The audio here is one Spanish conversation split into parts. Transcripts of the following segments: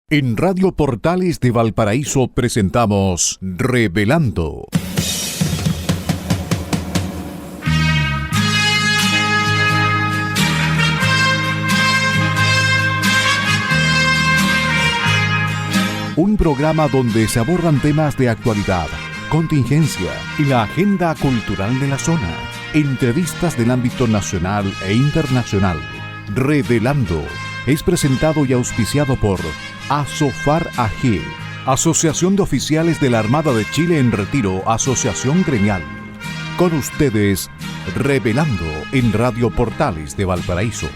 En Radio Portales de Valparaíso presentamos Revelando. Un programa donde se abordan temas de actualidad, contingencia y la agenda cultural de la zona. Entrevistas del ámbito nacional e internacional. Revelando es presentado y auspiciado por Asofar AG, Asociación de Oficiales de la Armada de Chile en Retiro, Asociación Gremial. Con ustedes, Revelando en Radio Portales de Valparaíso.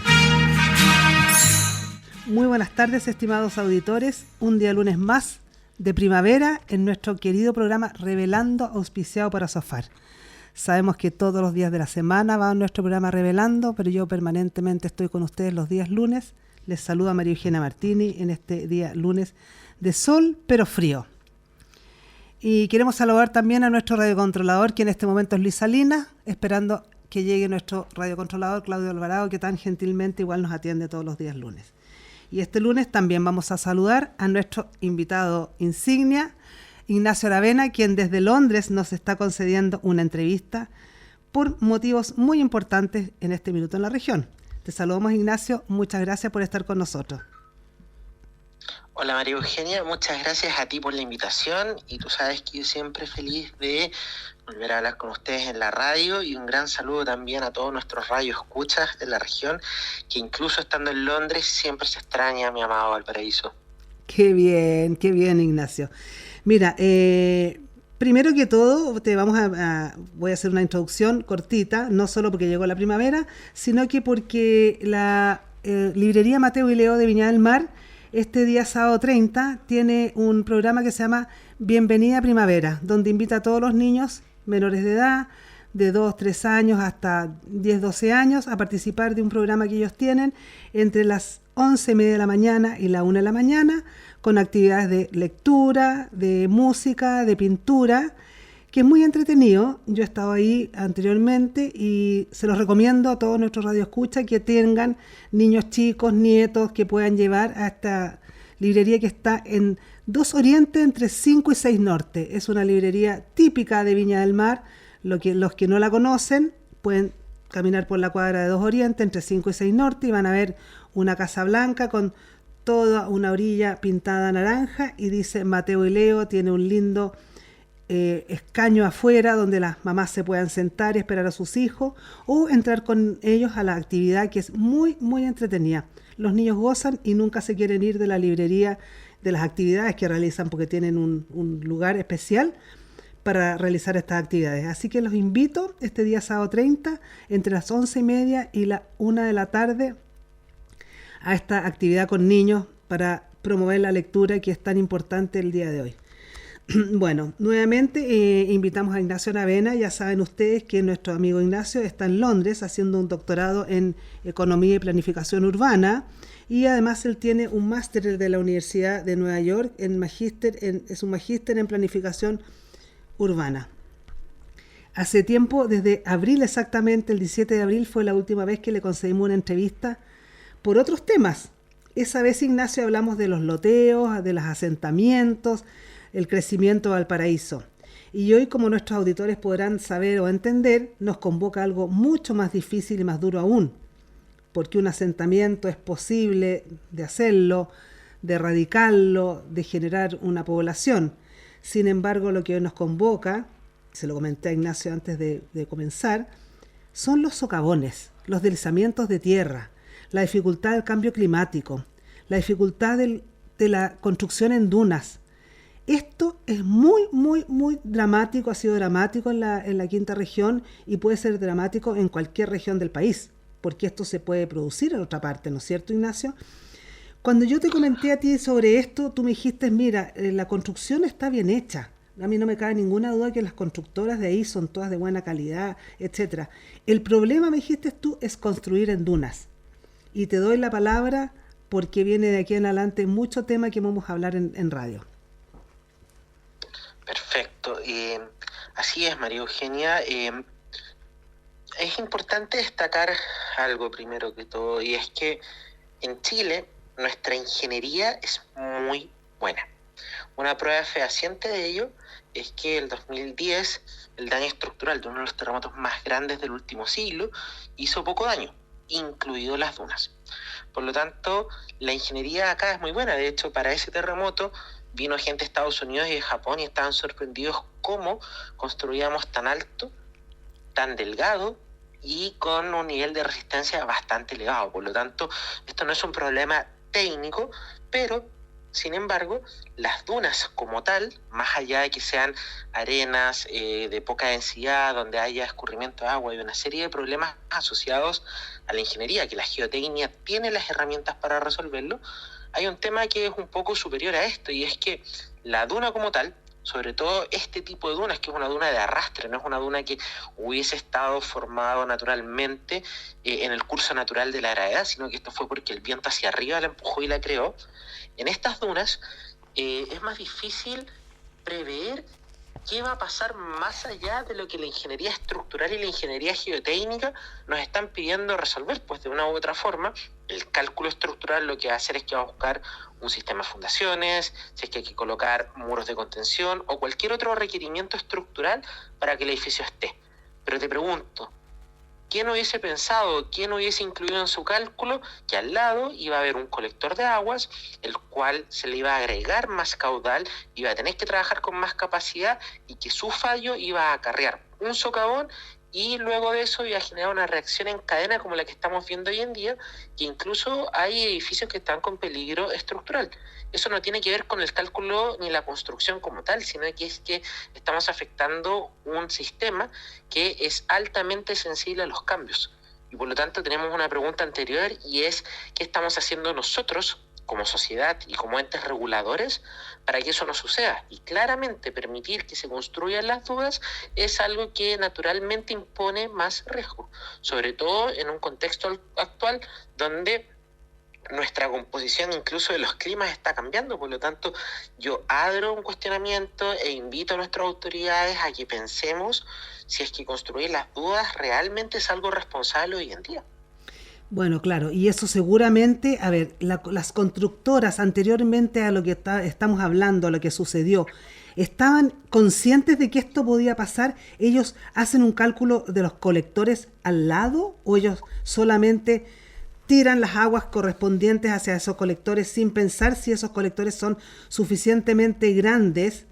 Muy buenas tardes, estimados auditores. Un día lunes más de primavera en nuestro querido programa Revelando, auspiciado por Asofar. Sabemos que todos los días de la semana va nuestro programa Revelando, pero yo permanentemente estoy con ustedes los días lunes. Les saluda María Eugenia Martini en este día lunes de sol, pero frío. Y queremos saludar también a nuestro radiocontrolador, que en este momento es Luis Salinas, esperando que llegue nuestro radiocontrolador Claudio Alvarado, que tan gentilmente igual nos atiende todos los días lunes. Y este lunes también vamos a saludar a nuestro invitado insignia, Ignacio Aravena, quien desde Londres nos está concediendo una entrevista por motivos muy importantes en este minuto en la región. Te saludamos, Ignacio. Muchas gracias por estar con nosotros. Hola, María Eugenia. Muchas gracias a ti por la invitación. Y tú sabes que yo siempre feliz de volver a hablar con ustedes en la radio. Y un gran saludo también a todos nuestros radioescuchas de la región, que incluso estando en Londres siempre se extraña a mi amado Valparaíso. Qué bien, Ignacio. Mira, primero que todo, voy a hacer una introducción cortita, no solo porque llegó la primavera, sino que porque la librería Mateo y Leo de Viña del Mar, este día sábado 30, tiene un programa que se llama Bienvenida Primavera, donde invita a todos los niños menores de edad, de 2, 3 años hasta 10, 12 años, a participar de un programa que ellos tienen entre las 11:30 de la mañana y la 1 de la mañana, con actividades de lectura, de música, de pintura, que es muy entretenido. Yo he estado ahí anteriormente y se los recomiendo a todos nuestros radioescuchas que tengan niños chicos, nietos, que puedan llevar a esta librería que está en 2 Oriente, entre 5 y 6 Norte. Es una librería típica de Viña del Mar. Los que no la conocen pueden caminar por la cuadra de 2 Oriente, entre 5 y 6 Norte, y van a ver una casa blanca con toda una orilla pintada naranja y dice Mateo y Leo. Tiene un lindo escaño afuera donde las mamás se puedan sentar y esperar a sus hijos o entrar con ellos a la actividad, que es muy, muy entretenida. Los niños gozan y nunca se quieren ir de la librería, de las actividades que realizan, porque tienen un lugar especial para realizar estas actividades. Así que los invito este día sábado 30, entre las 11:30 y la 1 de la tarde, a esta actividad con niños para promover la lectura, que es tan importante el día de hoy. Bueno, nuevamente invitamos a Ignacio Aravena. Ya saben ustedes que nuestro amigo Ignacio está en Londres haciendo un doctorado en Economía y Planificación Urbana, y además él tiene un máster de la Universidad de Nueva York, es un magíster en Planificación Urbana. Hace tiempo, desde abril exactamente, el 17 de abril fue la última vez que le concedimos una entrevista por otros temas. Esa vez, Ignacio, hablamos de los loteos, de los asentamientos, el crecimiento de Valparaíso. Y hoy, como nuestros auditores podrán saber o entender, nos convoca algo mucho más difícil y más duro aún, porque un asentamiento es posible de hacerlo, de erradicarlo, de generar una población. Sin embargo, lo que hoy nos convoca, se lo comenté a Ignacio antes de comenzar, son los socavones, los deslizamientos de tierra, la dificultad del cambio climático, la dificultad de la construcción en dunas. Esto es muy, muy, muy dramático, ha sido dramático en la quinta región y puede ser dramático en cualquier región del país, porque esto se puede producir en otra parte, ¿no es cierto, Ignacio? Cuando yo te comenté a ti sobre esto, tú me dijiste, mira, la construcción está bien hecha. A mí no me cabe ninguna duda que las constructoras de ahí son todas de buena calidad, etcétera. El problema, me dijiste tú, es construir en dunas. Y te doy la palabra porque viene de aquí en adelante mucho tema que vamos a hablar en radio. Perfecto. Así es, María Eugenia. Es importante destacar algo primero que todo, y es que en Chile nuestra ingeniería es muy buena. Una prueba fehaciente de ello es que el 2010 el daño estructural de uno de los terremotos más grandes del último siglo hizo poco daño, incluido las dunas. Por lo tanto, la ingeniería acá es muy buena. De hecho, para ese terremoto vino gente de Estados Unidos y de Japón y estaban sorprendidos cómo construíamos tan alto, tan delgado y con un nivel de resistencia bastante elevado. Por lo tanto, esto no es un problema técnico, pero sin embargo, las dunas como tal, más allá de que sean arenas de poca densidad, donde haya escurrimiento de agua y una serie de problemas asociados a la ingeniería, que la geotecnia tiene las herramientas para resolverlo, hay un tema que es un poco superior a esto, y es que la duna como tal, sobre todo este tipo de dunas, que es una duna de arrastre, no es una duna que hubiese estado formado naturalmente en el curso natural de la gravedad, sino que esto fue porque el viento hacia arriba la empujó y la creó. En estas dunas es más difícil prever qué va a pasar más allá de lo que la ingeniería estructural y la ingeniería geotécnica nos están pidiendo resolver. Pues de una u otra forma, el cálculo estructural lo que va a hacer es que va a buscar un sistema de fundaciones, si es que hay que colocar muros de contención o cualquier otro requerimiento estructural para que el edificio esté. Pero te pregunto, ¿quién hubiese pensado, quién hubiese incluido en su cálculo que al lado iba a haber un colector de aguas, el cual se le iba a agregar más caudal, iba a tener que trabajar con más capacidad y que su fallo iba a acarrear un socavón y luego de eso iba a generar una reacción en cadena como la que estamos viendo hoy en día, que incluso hay edificios que están con peligro estructural? Eso no tiene que ver con el cálculo ni la construcción como tal, sino que es que estamos afectando un sistema que es altamente sensible a los cambios. Y por lo tanto tenemos una pregunta anterior, y es ¿qué estamos haciendo nosotros como sociedad y como entes reguladores para que eso no suceda? Y claramente permitir que se construyan las dudas es algo que naturalmente impone más riesgo, sobre todo en un contexto actual donde nuestra composición incluso de los climas está cambiando. Por lo tanto, yo abro un cuestionamiento e invito a nuestras autoridades a que pensemos si es que construir las dudas realmente es algo responsable hoy en día. Bueno, claro, y eso seguramente, a ver, las constructoras anteriormente a lo que estamos hablando, a lo que sucedió, ¿estaban conscientes de que esto podía pasar? ¿Ellos hacen un cálculo de los colectores al lado o ellos solamente tiran las aguas correspondientes hacia esos colectores sin pensar si esos colectores son suficientemente grandes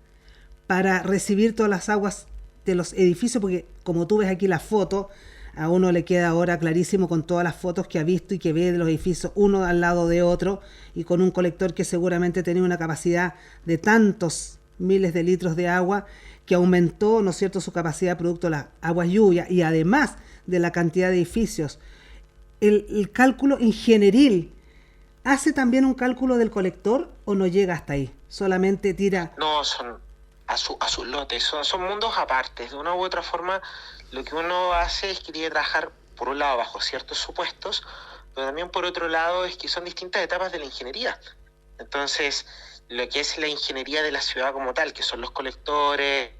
para recibir todas las aguas de los edificios? Porque como tú ves aquí la foto, a uno le queda ahora clarísimo con todas las fotos que ha visto y que ve de los edificios uno al lado de otro, y con un colector que seguramente tenía una capacidad de tantos miles de litros de agua que aumentó, ¿no es cierto?, su capacidad producto de las aguas lluvias, y además de la cantidad de edificios. El cálculo ingenieril, ¿hace también un cálculo del colector o no llega hasta ahí? Solamente tira... No, son a sus lotes, son mundos apartes. De una u otra forma, lo que uno hace es que tiene que trabajar, por un lado, bajo ciertos supuestos, pero también por otro lado es que son distintas etapas de la ingeniería. Entonces, lo que es la ingeniería de la ciudad como tal, que son los colectores,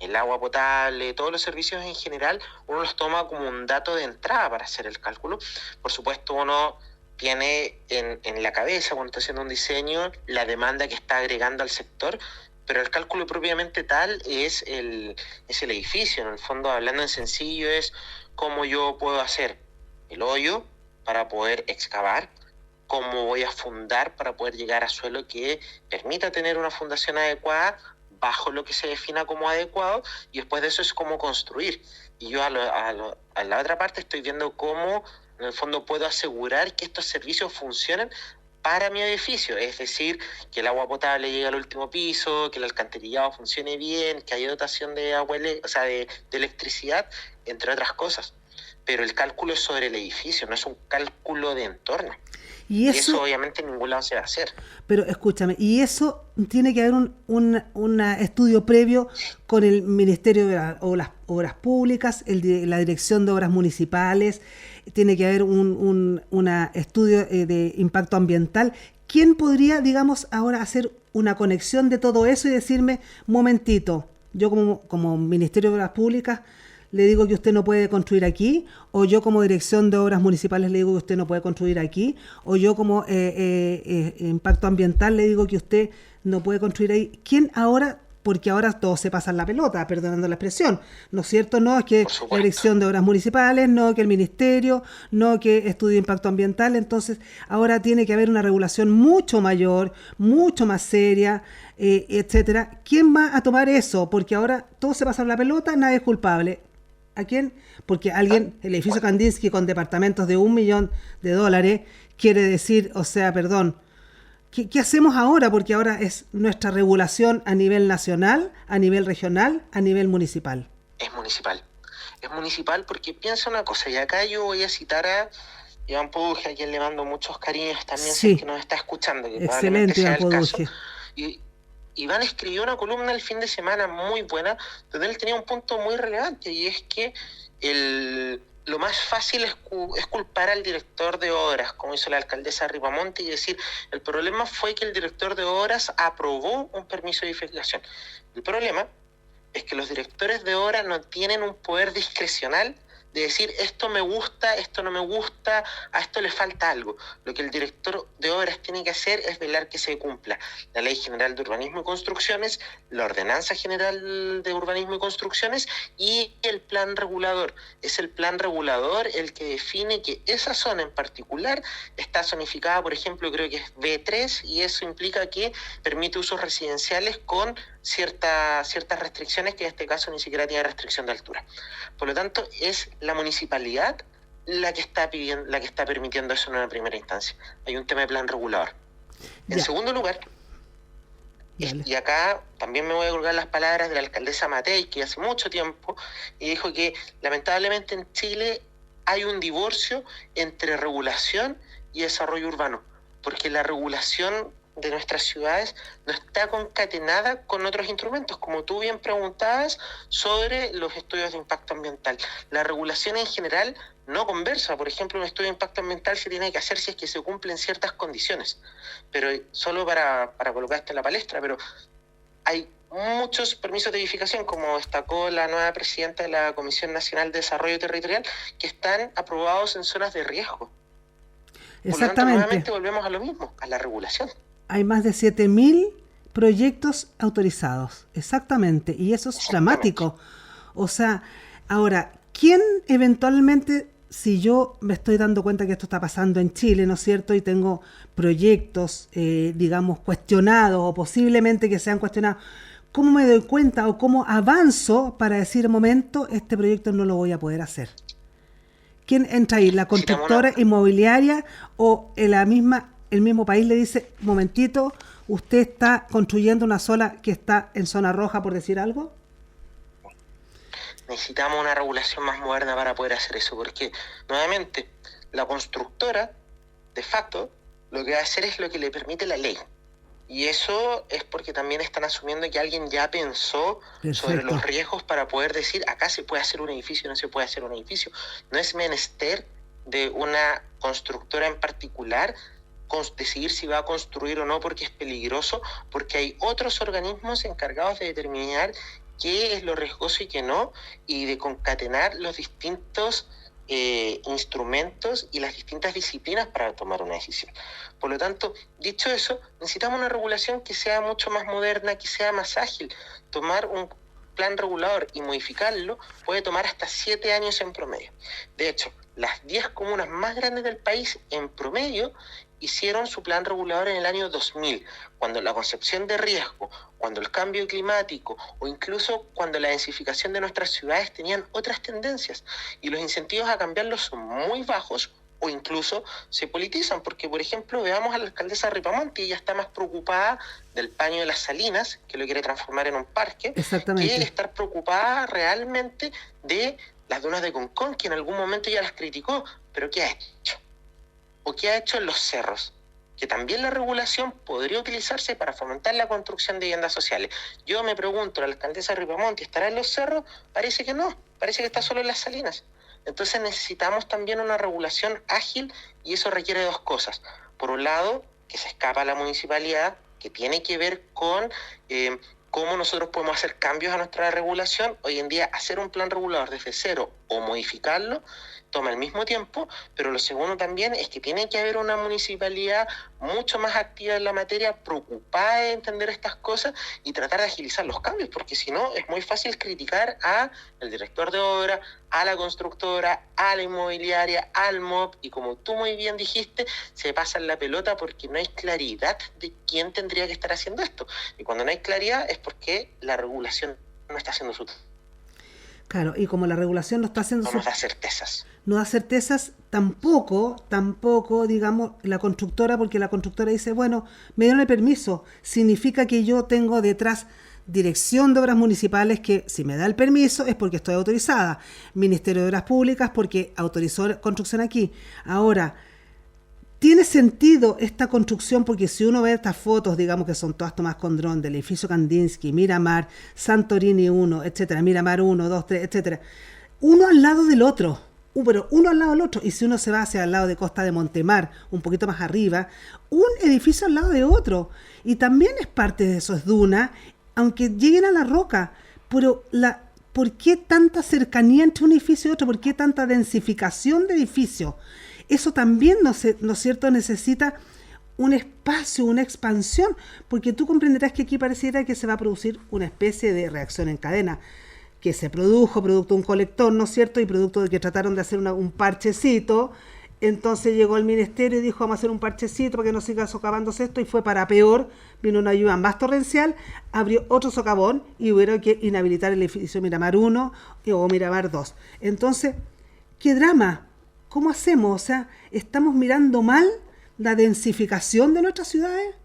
el agua potable, todos los servicios en general, uno los toma como un dato de entrada para hacer el cálculo. Por supuesto, uno tiene en la cabeza, cuando está haciendo un diseño, la demanda que está agregando al sector, pero el cálculo propiamente tal es el edificio. En el fondo, hablando en sencillo, es cómo yo puedo hacer el hoyo para poder excavar, cómo voy a fundar para poder llegar a suelo que permita tener una fundación adecuada bajo lo que se defina como adecuado, y después de eso es cómo construir. Y yo a la otra parte estoy viendo cómo en el fondo puedo asegurar que estos servicios funcionen para mi edificio, es decir, que el agua potable llegue al último piso, que el alcantarillado funcione bien, que haya dotación de agua, de electricidad, entre otras cosas. Pero el cálculo es sobre el edificio, no es un cálculo de entorno. Y eso obviamente en ningún lado se va a hacer. Pero escúchame, y eso tiene que haber un estudio previo con el Ministerio de las Obras Públicas, la Dirección de Obras Municipales, tiene que haber un estudio de impacto ambiental. ¿Quién podría, digamos, ahora hacer una conexión de todo eso y decirme, momentito, yo como Ministerio de Obras Públicas le digo que usted no puede construir aquí, o yo como dirección de obras municipales le digo que usted no puede construir aquí, o yo como impacto ambiental le digo que usted no puede construir ahí. ¿Quién ahora? Porque ahora todos se pasan la pelota, perdonando la expresión, ¿no es cierto? No, es que la dirección de obras municipales, no que el ministerio, no que estudio de impacto ambiental. Entonces ahora tiene que haber una regulación mucho mayor, mucho más seria, etcétera. ¿Quién va a tomar eso? Porque ahora todos se pasan la pelota, nadie es culpable. ¿A quién? Porque alguien, el edificio Kandinsky con departamentos de $1 millón quiere decir, o sea, perdón, ¿qué hacemos ahora? Porque ahora es nuestra regulación a nivel nacional, a nivel regional, a nivel municipal. Es municipal. Es municipal porque piensa una cosa, y acá yo voy a citar a Iván Poduje, a quien le mando muchos cariños también, Sí. si es que nos está escuchando, que Excelente, Iván Poduje. Y Iván escribió una columna el fin de semana muy buena, donde él tenía un punto muy relevante, y es que lo más fácil es culpar al director de obras, como hizo la alcaldesa Ripamonte, y decir, el problema fue que el director de obras aprobó un permiso de edificación. El problema es que los directores de obras no tienen un poder discrecional de decir, esto me gusta, esto no me gusta, a esto le falta algo. Lo que el director de obras tiene que hacer es velar que se cumpla la Ley General de Urbanismo y Construcciones, la Ordenanza General de Urbanismo y Construcciones y el plan regulador. Es el plan regulador el que define que esa zona en particular está zonificada, por ejemplo, creo que es B3, y eso implica que permite usos residenciales con ciertas restricciones, que en este caso ni siquiera tiene restricción de altura. Por lo tanto, es la municipalidad la que está permitiendo eso en una primera instancia. Hay un tema de plan regulador. En segundo lugar, y acá también me voy a colgar las palabras de la alcaldesa Matei, que hace mucho tiempo, y dijo que lamentablemente en Chile hay un divorcio entre regulación y desarrollo urbano, porque la regulación de nuestras ciudades no está concatenada con otros instrumentos, como tú bien preguntabas sobre los estudios de impacto ambiental. La regulación en general no conversa. Por ejemplo, un estudio de impacto ambiental se tiene que hacer si es que se cumplen ciertas condiciones, pero solo para colocarte en la palestra, pero hay muchos permisos de edificación, como destacó la nueva presidenta de la Comisión Nacional de Desarrollo Territorial, que están aprobados en zonas de riesgo. Exactamente. Por lo tanto, nuevamente volvemos a lo mismo, a la regulación. Hay más de 7.000 proyectos autorizados, exactamente, y eso es dramático. O sea, ahora, ¿quién eventualmente, si yo me estoy dando cuenta que esto está pasando en Chile, ¿no es cierto?, y tengo proyectos, digamos, cuestionados o posiblemente que sean cuestionados, ¿cómo me doy cuenta o cómo avanzo para decir, momento, este proyecto no lo voy a poder hacer? ¿Quién entra ahí? ¿La constructora inmobiliaria o el mismo país le dice, momentito, usted está construyendo una zona que está en zona roja, por decir algo? Necesitamos una regulación más moderna para poder hacer eso, porque nuevamente la constructora, de facto, lo que va a hacer es lo que le permite la ley. Y eso es porque también están asumiendo que alguien ya pensó sobre los riesgos para poder decir, acá se puede hacer un edificio, no se puede hacer un edificio. No es menester de una constructora en particular decidir si va a construir o no porque es peligroso, porque hay otros organismos encargados de determinar qué es lo riesgoso y qué no, y de concatenar los distintos instrumentos y las distintas disciplinas para tomar una decisión. Por lo tanto, dicho eso, necesitamos una regulación que sea mucho más moderna, que sea más ágil. Tomar un plan regulador y modificarlo puede tomar hasta 7 años en promedio. De hecho, las 10 comunas más grandes del país en promedio hicieron su plan regulador en el año 2000, cuando la concepción de riesgo, cuando el cambio climático o incluso cuando la densificación de nuestras ciudades tenían otras tendencias y los incentivos a cambiarlos son muy bajos o incluso se politizan, porque por ejemplo veamos a la alcaldesa Ripamonte, ella está más preocupada del paño de las Salinas, que lo quiere transformar en un parque, que estar preocupada realmente de las dunas de Concón, que en algún momento ella las criticó, pero ¿qué ha hecho? ¿O qué ha hecho en los cerros? Que también la regulación podría utilizarse para fomentar la construcción de viviendas sociales. Yo me pregunto, ¿la alcaldesa Ripamonte estará en los cerros? Parece que no, parece que está solo en las Salinas. Entonces necesitamos también una regulación ágil y eso requiere 2 cosas. Por un lado, que se escapa a la municipalidad, que tiene que ver con cómo nosotros podemos hacer cambios a nuestra regulación. Hoy en día, hacer un plan regulador desde cero o modificarlo toma el mismo tiempo, pero lo segundo también es que tiene que haber una municipalidad mucho más activa en la materia, preocupada de entender estas cosas y tratar de agilizar los cambios, porque si no es muy fácil criticar al director de obra, a la constructora, a la inmobiliaria, al MOP, y como tú muy bien dijiste, se pasan la pelota porque no hay claridad de quién tendría que estar haciendo esto. Y cuando no hay claridad es porque la regulación no está haciendo su... Claro, y como la regulación no está haciendo no nos da certezas. No da certezas, tampoco, digamos, la constructora, porque la constructora dice, bueno, me dieron el permiso, significa que yo tengo detrás Dirección de Obras Municipales, que si me da el permiso es porque estoy autorizada, Ministerio de Obras Públicas porque autorizó construcción aquí. Ahora, ¿tiene sentido esta construcción? Porque si uno ve estas fotos, digamos que son todas tomadas con dron, del edificio Kandinsky, Miramar, Santorini 1, etcétera, Miramar 1, 2, 3, etcétera, uno al lado del otro, pero uno al lado del otro, y si uno se va hacia el lado de Costa de Montemar, un poquito más arriba, un edificio al lado de otro, y también es parte de eso, es duna, aunque lleguen a la roca, pero ¿por qué tanta cercanía entre un edificio y otro? ¿Por qué tanta densificación de edificios? Eso también, ¿no es cierto?, necesita un espacio, una expansión, porque tú comprenderás que aquí pareciera que se va a producir una especie de reacción en cadena, que se produjo producto de un colector, ¿no es cierto?, y producto de que trataron de hacer un parchecito. Entonces llegó el ministerio y dijo, vamos a hacer un parchecito para que no siga socavándose esto, y fue para peor, vino una lluvia más torrencial, abrió otro socavón y hubo que inhabilitar el edificio Miramar 1 o Miramar 2. Entonces, ¿qué drama? ¿Cómo hacemos? O sea, ¿estamos mirando mal la densificación de nuestras ciudades?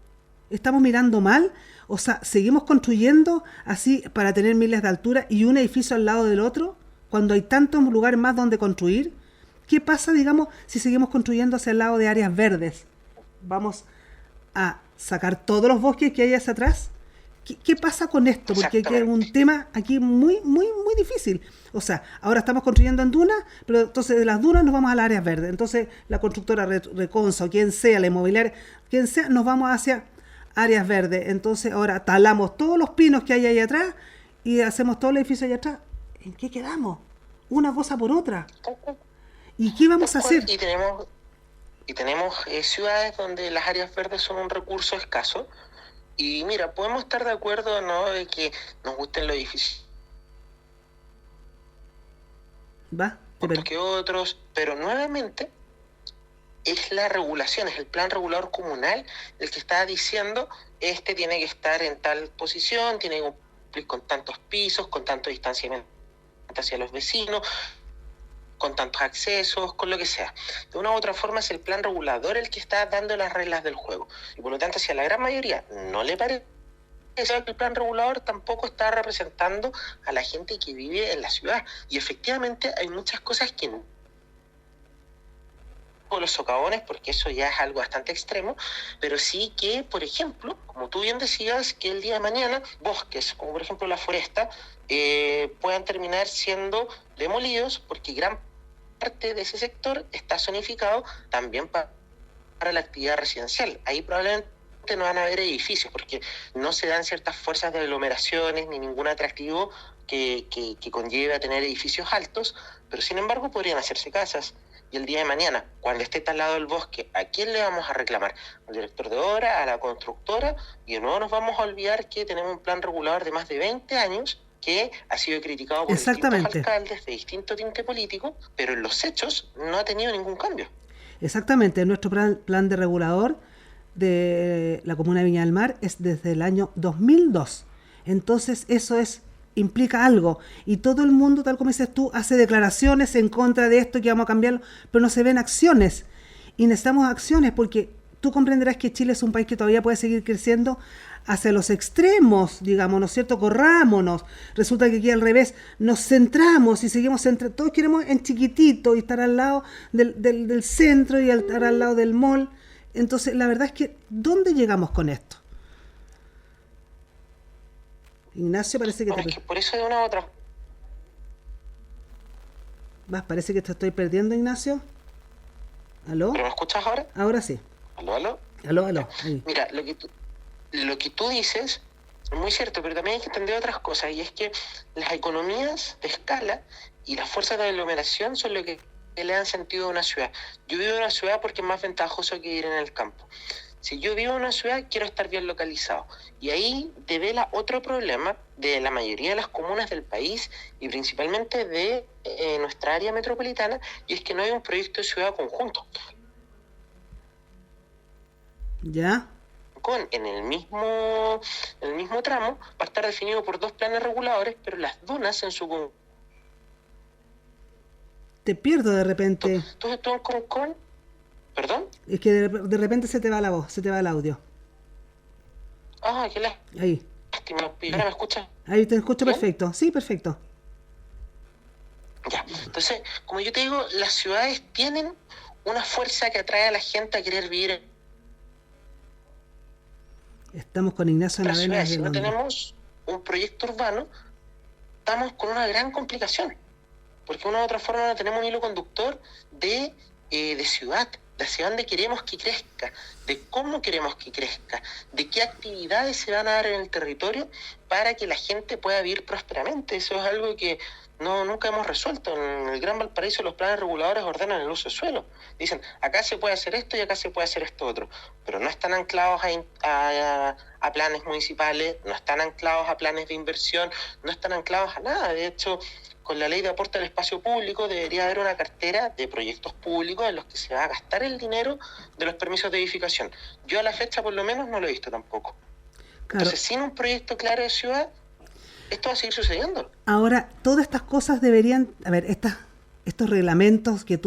¿Estamos mirando mal? O sea, ¿seguimos construyendo así para tener miles de altura y un edificio al lado del otro, cuando hay tantos lugares más donde construir? ¿Qué pasa, digamos, si seguimos construyendo hacia el lado de áreas verdes? ¿Vamos a sacar todos los bosques que hay hacia atrás? ¿Qué pasa con esto? Porque hay un tema aquí muy, muy, muy difícil. O sea, ahora estamos construyendo en dunas, pero entonces de las dunas nos vamos a las áreas verdes. Entonces la constructora Reconsa o quien sea, la inmobiliaria, quien sea, nos vamos hacia áreas verdes. Entonces ahora talamos todos los pinos que hay ahí atrás y hacemos todo el edificio allá atrás. ¿En qué quedamos? Una cosa por otra. ¿Y qué vamos a hacer? Y tenemos ciudades donde las áreas verdes son un recurso escaso. Y mira, podemos estar de acuerdo, ¿no?, de que nos gusten los edificios que otros, pero nuevamente es la regulación, es el plan regulador comunal el que está diciendo este tiene que estar en tal posición, tiene que cumplir con tantos pisos, con tanto distanciamiento hacia los vecinos, con tantos accesos, con lo que sea. De una u otra forma es el plan regulador el que está dando las reglas del juego. Y por lo tanto, si a la gran mayoría no le parece que el plan regulador tampoco está representando a la gente que vive en la ciudad. Y efectivamente hay muchas cosas que no, los socavones, porque eso ya es algo bastante extremo, pero sí que, por ejemplo, como tú bien decías, que el día de mañana bosques, como por ejemplo la foresta, puedan terminar siendo demolidos porque gran parte de ese sector está zonificado también para la actividad residencial. Ahí probablemente no van a haber edificios porque no se dan ciertas fuerzas de aglomeraciones ni ningún atractivo que conlleve a tener edificios altos, pero sin embargo podrían hacerse casas. Y el día de mañana, cuando esté talado el bosque, ¿a quién le vamos a reclamar? ¿Al director de obra? ¿A la constructora? Y de nuevo nos vamos a olvidar que tenemos un plan regulador de más de 20 años que ha sido criticado por distintos alcaldes de distinto tinte político, pero en los hechos no ha tenido ningún cambio. Exactamente, nuestro plan de regulador de la comuna de Viña del Mar es desde el año 2002. Entonces eso implica algo, y todo el mundo, tal como dices tú, hace declaraciones en contra de esto, que vamos a cambiarlo, pero no se ven acciones, y necesitamos acciones porque tú comprenderás que Chile es un país que todavía puede seguir creciendo hacia los extremos, digamos, ¿no es cierto? Corrámonos. Resulta que aquí al revés, nos centramos y seguimos centrados. Todos queremos en chiquitito y estar al lado del centro y estar al lado del mall. Entonces, la verdad es que, ¿dónde llegamos con esto? Ignacio, parece que es que por eso de una u otra... Parece que te estoy perdiendo, Ignacio. ¿Aló? ¿Pero me escuchas ahora? Ahora sí. ¿Aló? Aló. Mira, lo que tú dices Muy cierto, pero también hay que entender otras cosas, y es que las economías de escala y las fuerzas de aglomeración son lo que le dan sentido a una ciudad. Yo vivo en una ciudad porque es más ventajoso que vivir en el campo. Si yo vivo en una ciudad, quiero estar bien localizado. Y ahí devela otro problema de la mayoría de las comunas del país y principalmente de nuestra área metropolitana, y es que no hay un proyecto de ciudad conjunto. ¿Ya? En el mismo tramo va a estar definido por 2 planes reguladores, pero las dunas en su conjunto. Te pierdo de repente. Entonces tú en Concón, ¿perdón? Es que de repente se te va la voz, se te va el audio. Ah, qué Ahí. lástima. ¿Ahora me escuchas? Ahí te escucho ¿Bien? perfecto. Sí, perfecto. Ya, entonces, como yo te digo, las ciudades tienen una fuerza que atrae a la gente a querer vivir en Estamos con Ignacio las Anavenas ciudades. de Si no Londres. tenemos un proyecto urbano, estamos con una gran complicación, porque de una u otra forma no tenemos un hilo conductor de ciudad, de hacia dónde queremos que crezca, de cómo queremos que crezca, de qué actividades se van a dar en el territorio para que la gente pueda vivir prósperamente. Eso es algo que nunca hemos resuelto. En el Gran Valparaíso los planes reguladores ordenan el uso de suelo. Dicen, acá se puede hacer esto y acá se puede hacer esto otro, pero no están anclados a planes municipales, no están anclados a planes de inversión, no están anclados a nada. De hecho, con la ley de aporte al espacio público debería haber una cartera de proyectos públicos en los que se va a gastar el dinero de los permisos de edificación. Yo a la fecha por lo menos no lo he visto tampoco. Claro. Entonces, sin un proyecto claro de ciudad, esto va a seguir sucediendo. Ahora, todas estas cosas deberían, a ver, estos reglamentos que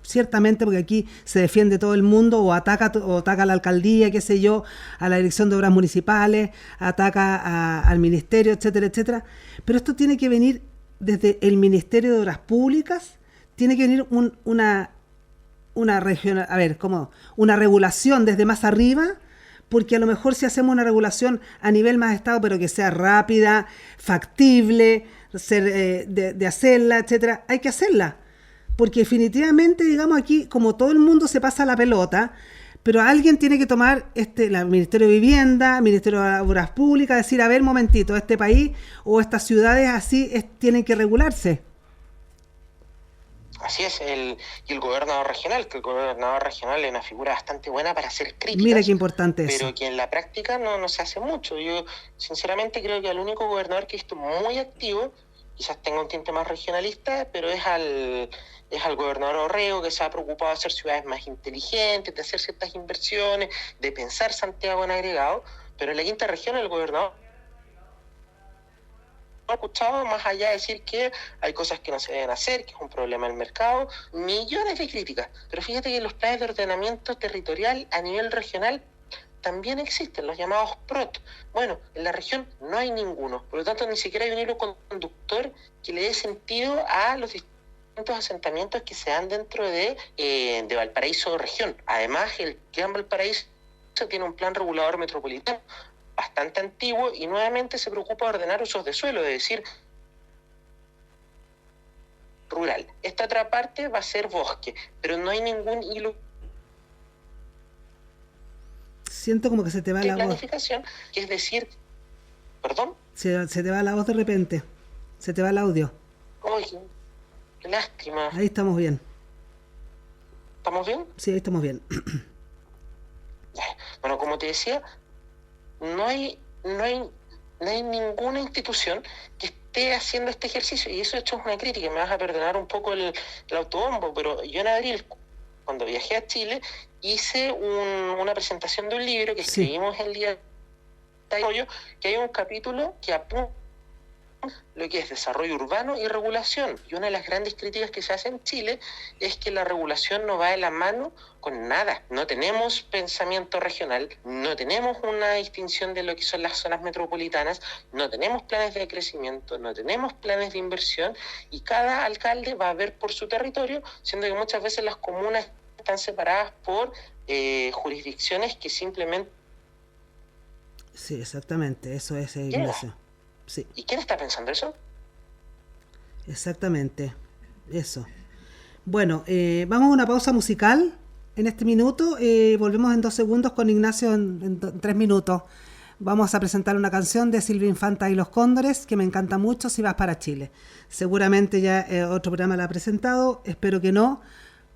ciertamente, porque aquí se defiende todo el mundo, o ataca a la alcaldía, qué sé yo, a la dirección de obras municipales, ataca al ministerio, etcétera, etcétera, pero esto tiene que venir desde el Ministerio de Obras Públicas, tiene que venir una regulación desde más arriba, porque a lo mejor si hacemos una regulación a nivel más estado, pero que sea rápida, factible, de hacerla, etcétera, hay que hacerla. Porque definitivamente, digamos, aquí, como todo el mundo se pasa la pelota, pero alguien tiene que tomar el Ministerio de Vivienda, el Ministerio de Obras Públicas, decir, a ver, momentito, este país o estas ciudades así tienen que regularse. Así es, y el gobernador regional, que el gobernador regional es una figura bastante buena para hacer críticas. Mira qué importante pero eso. Que en la práctica no se hace mucho. Yo sinceramente creo que el único gobernador que he visto muy activo, quizás tenga un tinte más regionalista, pero es al gobernador Orrego, que se ha preocupado de hacer ciudades más inteligentes, de hacer ciertas inversiones, de pensar Santiago en agregado, pero en la quinta región el gobernador he escuchado, más allá de decir que hay cosas que no se deben hacer, que es un problema del mercado, millones de críticas. Pero fíjate que los planes de ordenamiento territorial a nivel regional también existen, los llamados PROT. Bueno, en la región no hay ninguno, por lo tanto ni siquiera hay un hilo conductor que le dé sentido a los distintos asentamientos que se dan dentro de Valparaíso región. Además, el Gran Valparaíso tiene un plan regulador metropolitano bastante antiguo y nuevamente se preocupa de ordenar usos de suelo, es decir, rural. Esta otra parte va a ser bosque, pero no hay ningún hilo. Siento como que se te va la voz. Planificación, que es decir, ¿perdón? Se te va la voz de repente, se te va el audio. Oye, qué lástima. Ahí estamos bien. ¿Estamos bien? Sí, ahí estamos bien. Bueno, como te decía, no hay ninguna institución que esté haciendo este ejercicio, y eso de hecho es una crítica. Me vas a perdonar un poco el autobombo, pero yo en abril, cuando viajé a Chile, hice una presentación de un libro que escribimos el día de hoy, que hay un capítulo que apunta lo que es desarrollo urbano y regulación. Y una de las grandes críticas que se hace en Chile es que la regulación no va de la mano con nada. No tenemos pensamiento regional, no tenemos una distinción de lo que son las zonas metropolitanas, no tenemos planes de crecimiento, no tenemos planes de inversión, y cada alcalde va a ver por su territorio, siendo que muchas veces las comunas están separadas por jurisdicciones que simplemente... Sí, exactamente, eso es, Ignacio. Sí. ¿Y quién está pensando eso? Exactamente, eso. Bueno, vamos a una pausa musical en este minuto. Volvemos en 2 segundos con Ignacio en 3 minutos. vamos a presentar una canción de Silvia Infanta y los Cóndores que me encanta mucho, Si vas para Chile. Seguramente ya otro programa la ha presentado, espero que no,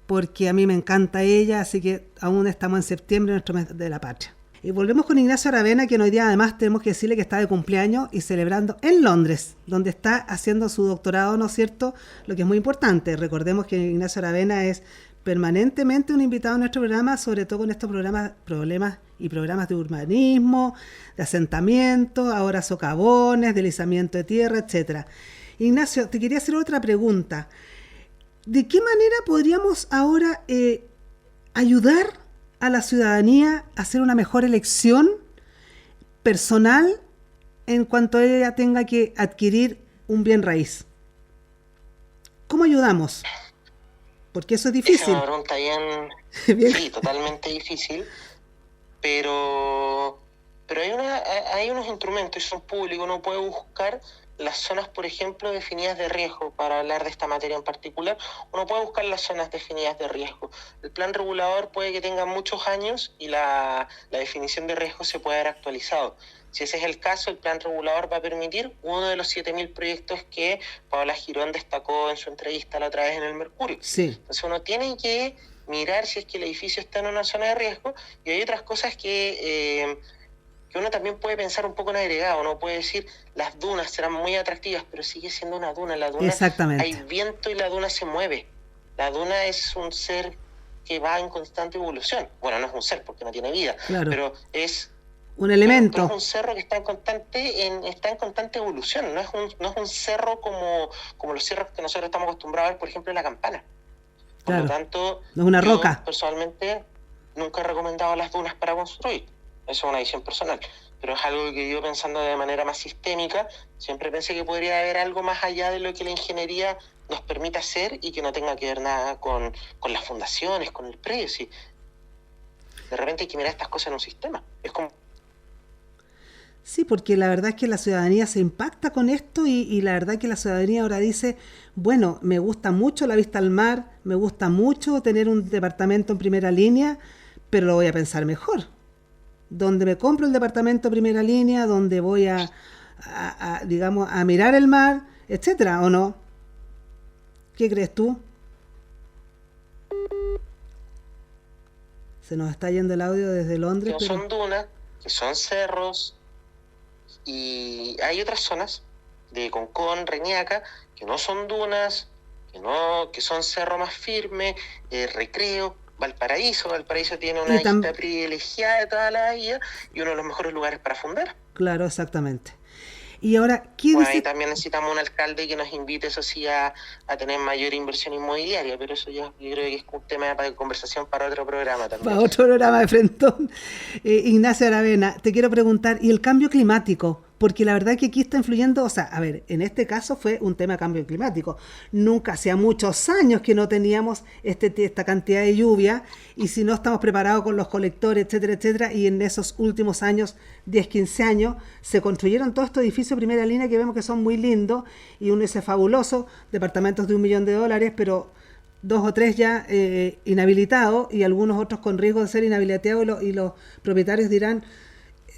porque a mí me encanta ella, así que aún estamos en septiembre, nuestro mes de la patria. Y volvemos con Ignacio Aravena, que hoy día además tenemos que decirle que está de cumpleaños y celebrando en Londres, donde está haciendo su doctorado, ¿no es cierto? Lo que es muy importante. Recordemos que Ignacio Aravena es permanentemente un invitado a nuestro programa, sobre todo con estos programas de urbanismo, de asentamiento, ahora socavones, deslizamiento de tierra, etcétera. Ignacio, te quería hacer otra pregunta. ¿De qué manera podríamos ahora ayudar a la ciudadanía a hacer una mejor elección personal en cuanto ella tenga que adquirir un bien raíz? ¿Cómo ayudamos? Porque eso es difícil. Es una pregunta bien. Sí, totalmente difícil, pero hay unos instrumentos y son públicos. Uno puede buscar las zonas, por ejemplo, definidas de riesgo. Para hablar de esta materia en particular, uno puede buscar las zonas definidas de riesgo. El plan regulador puede que tenga muchos años y la definición de riesgo se puede haber actualizado. Si ese es el caso, el plan regulador va a permitir uno de los 7.000 proyectos que Paola Girón destacó en su entrevista la otra vez en el Mercurio. Sí. Entonces uno tiene que mirar si es que el edificio está en una zona de riesgo, y hay otras cosas que uno también puede pensar un poco en agregado. Uno puede decir, las dunas serán muy atractivas, pero sigue siendo una duna. La duna, exactamente, hay viento y la duna se mueve. La duna es un ser que va en constante evolución. Bueno, no es un ser porque no tiene vida, claro, pero es un elemento. Pero es un cerro que está en constante evolución. No es un cerro como los cerros que nosotros estamos acostumbrados a ver, por ejemplo, en La Campana. Por claro, lo tanto, no es una roca. Personalmente nunca he recomendado las dunas para construir. Eso es una visión personal. Pero es algo que yo, pensando de manera más sistémica, siempre pensé que podría haber algo más allá de lo que la ingeniería nos permite hacer y que no tenga que ver nada con las fundaciones, con el predio. ¿Sí? De repente hay que mirar estas cosas en un sistema. Es como... Sí, porque la verdad es que la ciudadanía se impacta con esto y la verdad es que la ciudadanía ahora dice, bueno, me gusta mucho la vista al mar, me gusta mucho tener un departamento en primera línea, pero lo voy a pensar mejor. Donde me compro el departamento en primera línea, donde voy a mirar el mar, etcétera, ¿o no? ¿Qué crees tú? Se nos está yendo el audio desde Londres. Que son dunas, que son cerros, y hay otras zonas de Concón, Reñaca, que no son dunas, que son cerro más firme, Recreo, Valparaíso tiene una vista privilegiada de toda la vida y uno de los mejores lugares para fundar. Claro, exactamente. Y ahora, ahí también necesitamos un alcalde que nos invite, eso sí, a tener mayor inversión inmobiliaria, pero eso ya yo creo que es un tema de conversación para otro programa también. Para otro programa de Frentón. Ignacio Aravena, te quiero preguntar, ¿y el cambio climático? Porque la verdad que aquí está influyendo, o sea, a ver, en este caso fue un tema de cambio climático. Nunca, hacía muchos años que no teníamos esta cantidad de lluvia, y si no estamos preparados con los colectores, etcétera, etcétera, y en esos últimos años, 10, 15 años, se construyeron todos estos edificios de primera línea que vemos que son muy lindos, y uno dice fabuloso, departamentos de $1 millón, pero 2 o 3 ya inhabilitados, y algunos otros con riesgo de ser inhabilitados, y los propietarios dirán,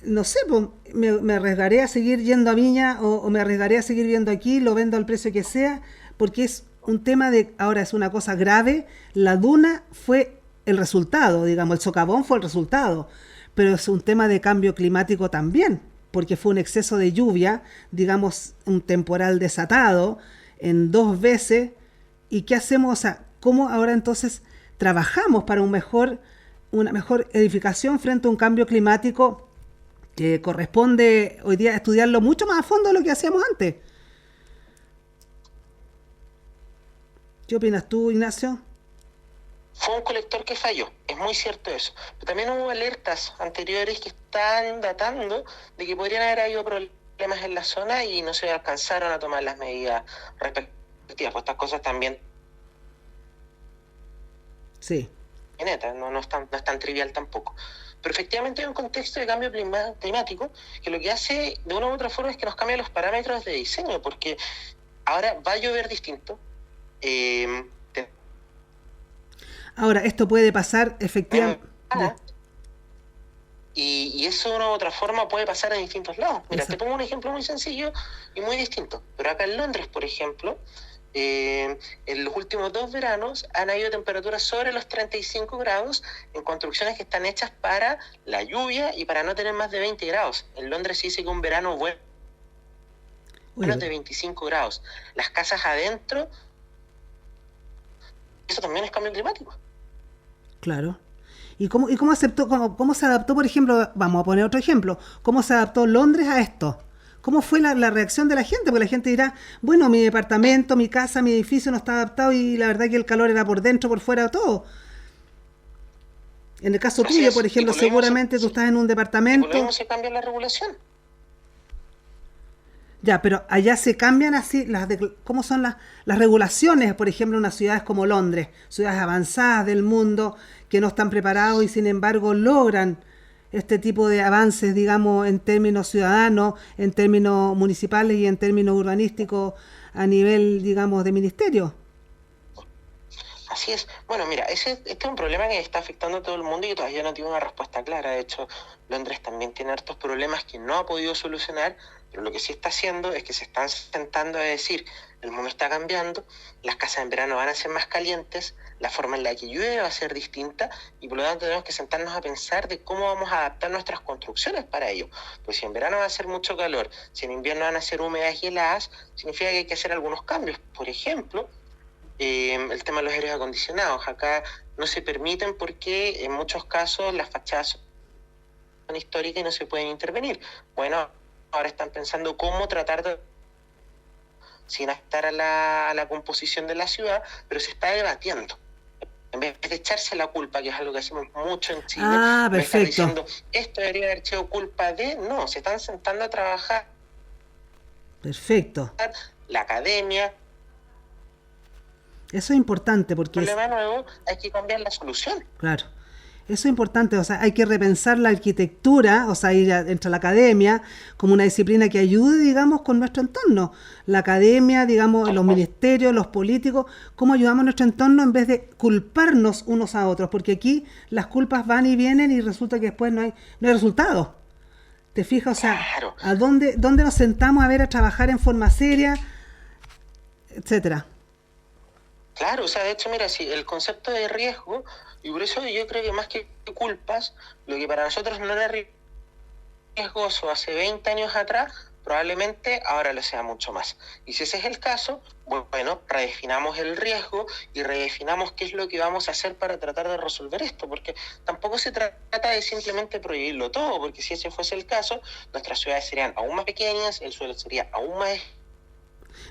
no sé, pues, me arriesgaré a seguir yendo a Viña o me arriesgaré a seguir viendo aquí, lo vendo al precio que sea, porque es un tema ahora es una cosa grave. La duna fue el resultado, digamos, el socavón fue el resultado, pero es un tema de cambio climático también, porque fue un exceso de lluvia, digamos, un temporal desatado en 2 veces. ¿Y qué hacemos? O sea, ¿cómo ahora entonces trabajamos para una mejor edificación frente a un cambio climático que corresponde hoy día estudiarlo mucho más a fondo de lo que hacíamos antes? ¿Qué opinas tú, Ignacio? Fue un colector que falló, es muy cierto eso. Pero también hubo alertas anteriores que están datando de que podrían haber habido problemas en la zona y no se alcanzaron a tomar las medidas respectivas. Pues estas cosas también... Sí. No es tan trivial tampoco. Pero efectivamente hay un contexto de cambio climático que lo que hace de una u otra forma es que nos cambia los parámetros de diseño, porque ahora va a llover distinto. Ahora, esto puede pasar efectivamente. Y eso de una u otra forma puede pasar en distintos lados. Mira, Exacto. te pongo un ejemplo muy sencillo y muy distinto. Pero acá en Londres, por ejemplo, en los últimos 2 veranos han habido temperaturas sobre los 35 grados en construcciones que están hechas para la lluvia y para no tener más de 20 grados. En Londres se dice que un verano bueno es de 25 grados. Las casas adentro, eso también es cambio climático. Claro. ¿Y cómo aceptó, cómo se adaptó, por ejemplo, vamos a poner otro ejemplo, cómo se adaptó Londres a esto? ¿Cómo fue la reacción de la gente? Porque la gente dirá, bueno, mi departamento, mi casa, mi edificio no está adaptado y la verdad que el calor era por dentro, por fuera, todo. En el caso Así tuyo, es. por ejemplo, Y por lo mismo seguramente tú estás en un Y por lo departamento. mismo se cambia la regulación. Ya, pero allá se cambian así cómo son las regulaciones, por ejemplo, en unas ciudades como Londres, ciudades avanzadas del mundo que no están preparados y sin embargo logran este tipo de avances, digamos, en términos ciudadanos, en términos municipales y en términos urbanísticos a nivel, digamos, de ministerio. Así es. Bueno, mira, este es un problema que está afectando a todo el mundo y que todavía no tiene una respuesta clara. De hecho, Londres también tiene hartos problemas que no ha podido solucionar, pero lo que sí está haciendo es que se están sentando a decir, el mundo está cambiando, las casas en verano van a ser más calientes, la forma en la que llueve va a ser distinta y por lo tanto tenemos que sentarnos a pensar de cómo vamos a adaptar nuestras construcciones para ello. Pues si en verano va a ser mucho calor, si en invierno van a ser húmedas y heladas, significa que hay que hacer algunos cambios. Por ejemplo, el tema de los aires acondicionados. Acá no se permiten porque en muchos casos las fachadas son históricas y no se pueden intervenir. Bueno, ahora están pensando cómo tratar de sin afectar a la composición de la ciudad, pero se está debatiendo. En vez de echarse la culpa, que es algo que hacemos mucho en Chile, Ah, me están perfecto. diciendo, esto debería haber sido culpa de... No, se están sentando a trabajar Perfecto. la academia, Eso es importante porque problema nuevo, hay que cambiar la solución. claro, eso es importante, o sea, hay que repensar la arquitectura, o sea, ir entre la academia como una disciplina que ayude, digamos, con nuestro entorno. La academia, digamos, los ministerios, los políticos, cómo ayudamos a nuestro entorno en vez de culparnos unos a otros, porque aquí las culpas van y vienen y resulta que después no hay resultados. ¿Te fijas? O sea, Claro. ¿a dónde nos sentamos a ver a trabajar en forma seria, etcétera? Claro, o sea, de hecho, mira, si el concepto de riesgo, y por eso yo creo que más que culpas, lo que para nosotros no era riesgoso hace 20 años atrás, probablemente ahora lo sea mucho más. Y si ese es el caso, bueno, redefinamos el riesgo y redefinamos qué es lo que vamos a hacer para tratar de resolver esto, porque tampoco se trata de simplemente prohibirlo todo, porque si ese fuese el caso, nuestras ciudades serían aún más pequeñas, el suelo sería aún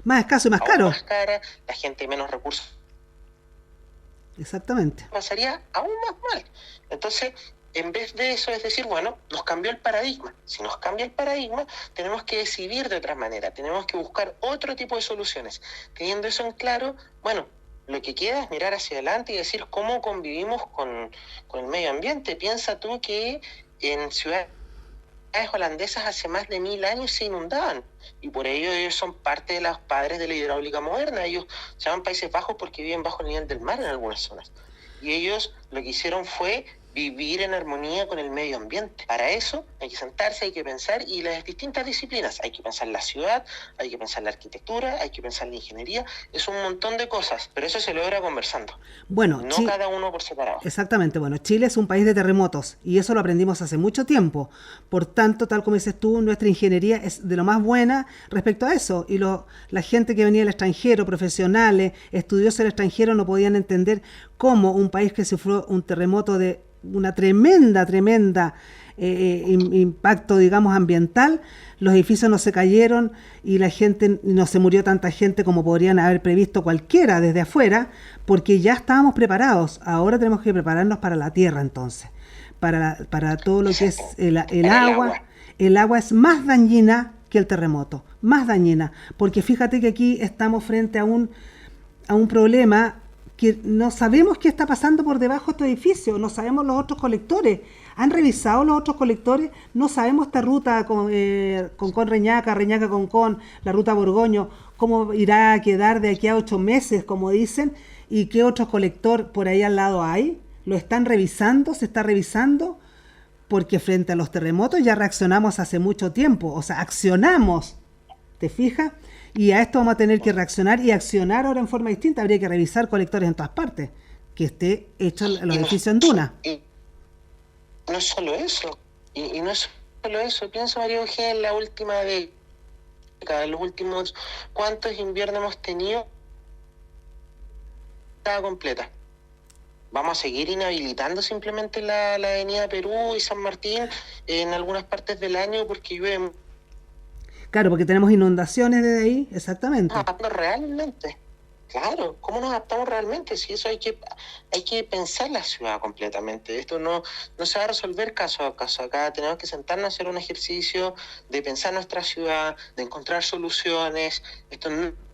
Más escaso y más caro. más cara, la gente menos recursos Exactamente. pasaría aún más mal. Entonces, en vez de eso, es decir, bueno, nos cambió el paradigma. Si nos cambia el paradigma, tenemos que decidir de otra manera, tenemos que buscar otro tipo de soluciones. Teniendo eso en claro, bueno, lo que queda es mirar hacia adelante y decir cómo convivimos con el medio ambiente. Piensa tú que en ciudades holandesas hace más de 1000 años se inundaban y por ello ellos son parte de los padres de la hidráulica moderna. Ellos se llaman Países Bajos porque viven bajo el nivel del mar en algunas zonas y ellos lo que hicieron fue vivir en armonía con el medio ambiente. Para eso hay que sentarse, hay que pensar y las distintas disciplinas. Hay que pensar la ciudad, hay que pensar la arquitectura, hay que pensar la ingeniería. Es un montón de cosas, pero eso se logra conversando. Bueno, No cada uno por separado. Exactamente, bueno, Chile es un país de terremotos y eso lo aprendimos hace mucho tiempo. Por tanto, tal como dices tú, nuestra ingeniería es de lo más buena respecto a eso. Y la gente que venía del extranjero, profesionales, estudiosos del extranjero, no podían entender cómo un país que sufrió un terremoto de una tremenda impacto, digamos, ambiental, los edificios no se cayeron y la gente, no se murió tanta gente como podrían haber previsto cualquiera desde afuera, porque ya estábamos preparados. Ahora tenemos que prepararnos para la tierra entonces, para todo lo que es el agua. El agua es más dañina que el terremoto, más dañina, porque fíjate que aquí estamos frente a un problema que no sabemos qué está pasando por debajo de estos edificios, no sabemos los otros colectores. ¿Han revisado los otros colectores? No sabemos esta ruta con Reñaca, Reñaca con la ruta Borgoño, cómo irá a quedar de aquí a 8 meses, como dicen, y qué otro colector por ahí al lado hay. ¿Lo están revisando? ¿Se está revisando? porque frente a los terremotos ya reaccionamos hace mucho tiempo, o sea, accionamos, ¿te fijas? Y a esto vamos a tener que reaccionar y accionar ahora en forma distinta. Habría que revisar colectores en todas partes, que esté hecho los edificios en duna. Y no es solo eso, y no es solo eso. Pienso, María Eugenia, en la última década, en los últimos, ¿cuántos inviernos hemos tenido? Completa. Vamos a seguir inhabilitando simplemente la avenida Perú y San Martín en algunas partes del año porque llueve. Claro, porque tenemos inundaciones desde ahí, exactamente. ¿Nos adaptamos realmente? Claro, ¿cómo nos adaptamos realmente? Si eso hay que pensar la ciudad completamente. Esto no se va a resolver caso a caso. Acá tenemos que sentarnos a hacer un ejercicio de pensar nuestra ciudad, de encontrar soluciones. Esto no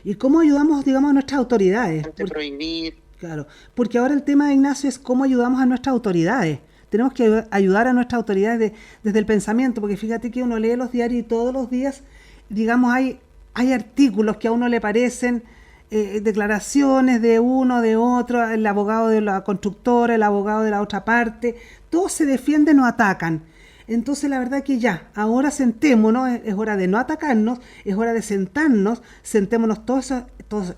¿Y cómo ayudamos, digamos, a nuestras autoridades? Prohibir. Claro, porque ahora el tema de Ignacio es cómo ayudamos a nuestras autoridades. Tenemos que ayudar a nuestras autoridades desde el pensamiento, porque fíjate que uno lee los diarios y todos los días, digamos, hay artículos que a uno le parecen declaraciones de uno, de otro, el abogado de la constructora, el abogado de la otra parte, todos se defienden o atacan. Entonces la verdad que ya, ahora sentémonos, es hora de no atacarnos, es hora de sentémonos todos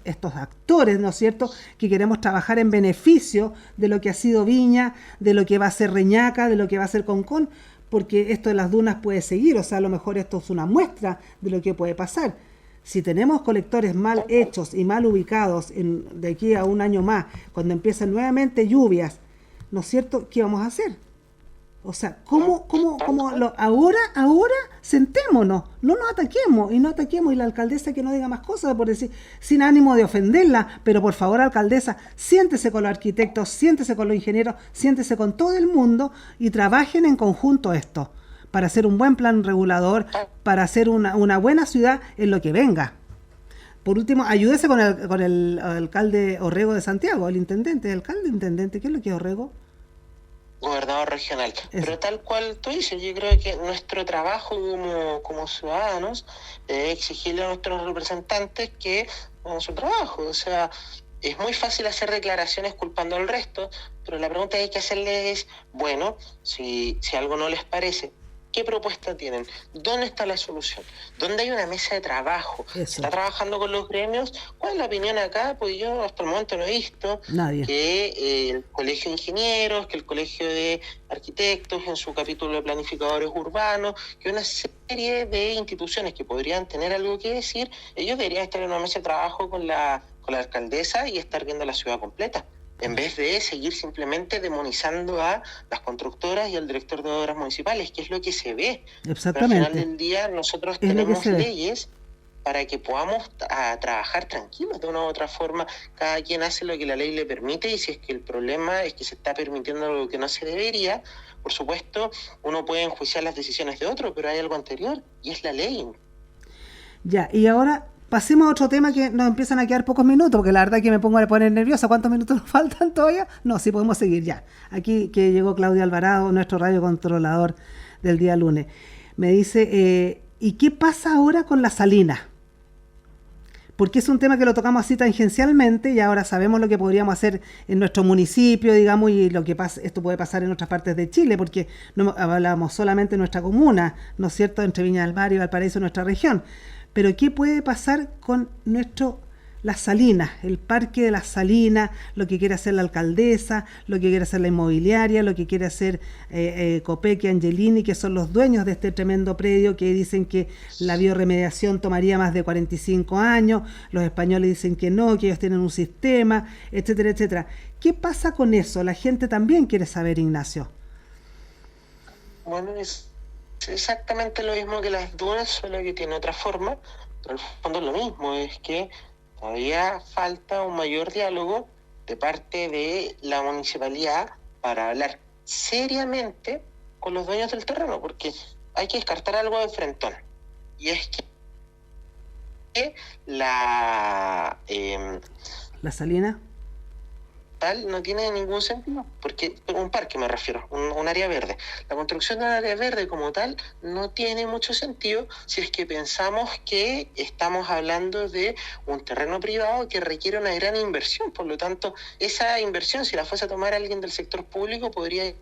estos actores, ¿no es cierto?, que queremos trabajar en beneficio de lo que ha sido Viña, de lo que va a ser Reñaca, de lo que va a ser Concón, porque esto de las dunas puede seguir, o sea, a lo mejor esto es una muestra de lo que puede pasar. Si tenemos colectores mal hechos y mal ubicados de aquí a un año más, cuando empiezan nuevamente lluvias, ¿no es cierto?, ¿qué vamos a hacer? O sea, ahora sentémonos, no nos ataquemos y la alcaldesa que no diga más cosas, por decir, sin ánimo de ofenderla, pero por favor, alcaldesa, siéntese con los arquitectos, siéntese con los ingenieros, siéntese con todo el mundo y trabajen en conjunto esto, para hacer un buen plan regulador, para hacer una buena ciudad en lo que venga. Por último, ayúdese con el alcalde Orrego de Santiago, el intendente, ¿qué es lo que es Orrego? Gobernador regional. Pero tal cual tú dices, yo creo que nuestro trabajo como ciudadanos es exigirle a nuestros representantes que hagan su trabajo. O sea, es muy fácil hacer declaraciones culpando al resto, pero la pregunta que hay que hacerles es, bueno, si algo no les parece, ¿qué propuesta tienen? ¿Dónde está la solución? ¿Dónde hay una mesa de trabajo? ¿Se está trabajando con los gremios? ¿Cuál es la opinión acá? Pues yo hasta el momento no he visto que el Colegio de Ingenieros, que el Colegio de Arquitectos, en su capítulo de planificadores urbanos, que una serie de instituciones que podrían tener algo que decir, ellos deberían estar en una mesa de trabajo con la alcaldesa y estar viendo la ciudad completa, en vez de seguir simplemente demonizando a las constructoras y al director de obras municipales, que es lo que se ve. Exactamente. Pero al final del día nosotros tenemos leyes para que podamos trabajar tranquilos de una u otra forma. Cada quien hace lo que la ley le permite, y si es que el problema es que se está permitiendo algo que no se debería, por supuesto, uno puede enjuiciar las decisiones de otro, pero hay algo anterior, y es la ley. Ya, y ahora pasemos a otro tema que nos empiezan a quedar pocos minutos, porque la verdad que me pongo a poner nerviosa. ¿Cuántos minutos nos faltan todavía? No, sí podemos seguir ya. Aquí que llegó Claudio Alvarado, nuestro radiocontrolador del día lunes. Me dice, ¿y qué pasa ahora con la salina? Porque es un tema que lo tocamos así tangencialmente y ahora sabemos lo que podríamos hacer en nuestro municipio, digamos, y lo que pasa, esto puede pasar en otras partes de Chile, porque no hablamos solamente de nuestra comuna, ¿no es cierto?, entre Viña del Mar y Valparaíso, nuestra región. Pero ¿qué puede pasar con las Salinas, el Parque de las Salinas, lo que quiere hacer la alcaldesa, lo que quiere hacer la inmobiliaria, lo que quiere hacer Copec y Angelini, que son los dueños de este tremendo predio, que dicen que la bioremediación tomaría más de 45 años, los españoles dicen que no, que ellos tienen un sistema, etcétera, etcétera? ¿Qué pasa con eso? La gente también quiere saber, Ignacio. Bueno, es exactamente lo mismo que las dunas, solo que tiene otra forma, pero en el fondo es lo mismo, es que todavía falta un mayor diálogo de parte de la municipalidad para hablar seriamente con los dueños del terreno, porque hay que descartar algo de frentón, y es que la Salina no tiene ningún sentido, porque un parque me refiero, un área verde. La construcción de un área verde como tal no tiene mucho sentido si es que pensamos que estamos hablando de un terreno privado que requiere una gran inversión. Por lo tanto, esa inversión, si la fuese a tomar alguien del sector público, podría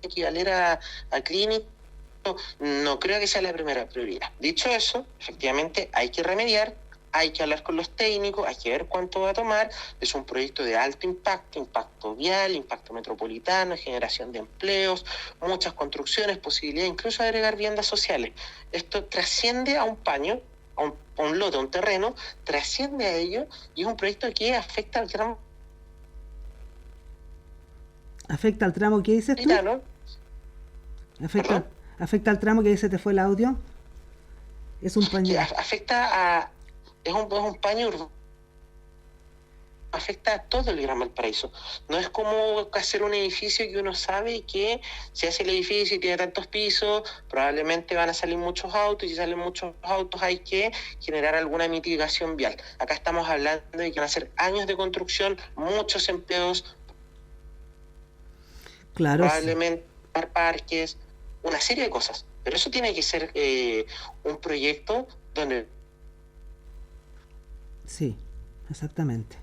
equivaler a clínico, no creo que sea la primera prioridad. Dicho eso, efectivamente hay que remediar, hay que hablar con los técnicos, hay que ver cuánto va a tomar. Es un proyecto de alto impacto, impacto vial, impacto metropolitano, generación de empleos, muchas construcciones, posibilidad incluso de agregar viviendas sociales. Esto trasciende a un paño, a un lote, a un terreno, trasciende a ello, y es un proyecto que afecta al tramo. ¿Afecta al tramo que dices tú? ¿No? ¿Afecta al tramo que se te fue el audio? Es un paño. Afecta a... Es un paño urbano. Afecta a todo el Gran Valparaíso. No es como hacer un edificio que uno sabe que si hace el edificio y tiene tantos pisos, probablemente van a salir muchos autos, y si salen muchos autos hay que generar alguna mitigación vial. Acá estamos hablando de que van a ser años de construcción, muchos empleos, claro, probablemente parques, una serie de cosas. Pero eso tiene que ser un proyecto donde... Sí, exactamente.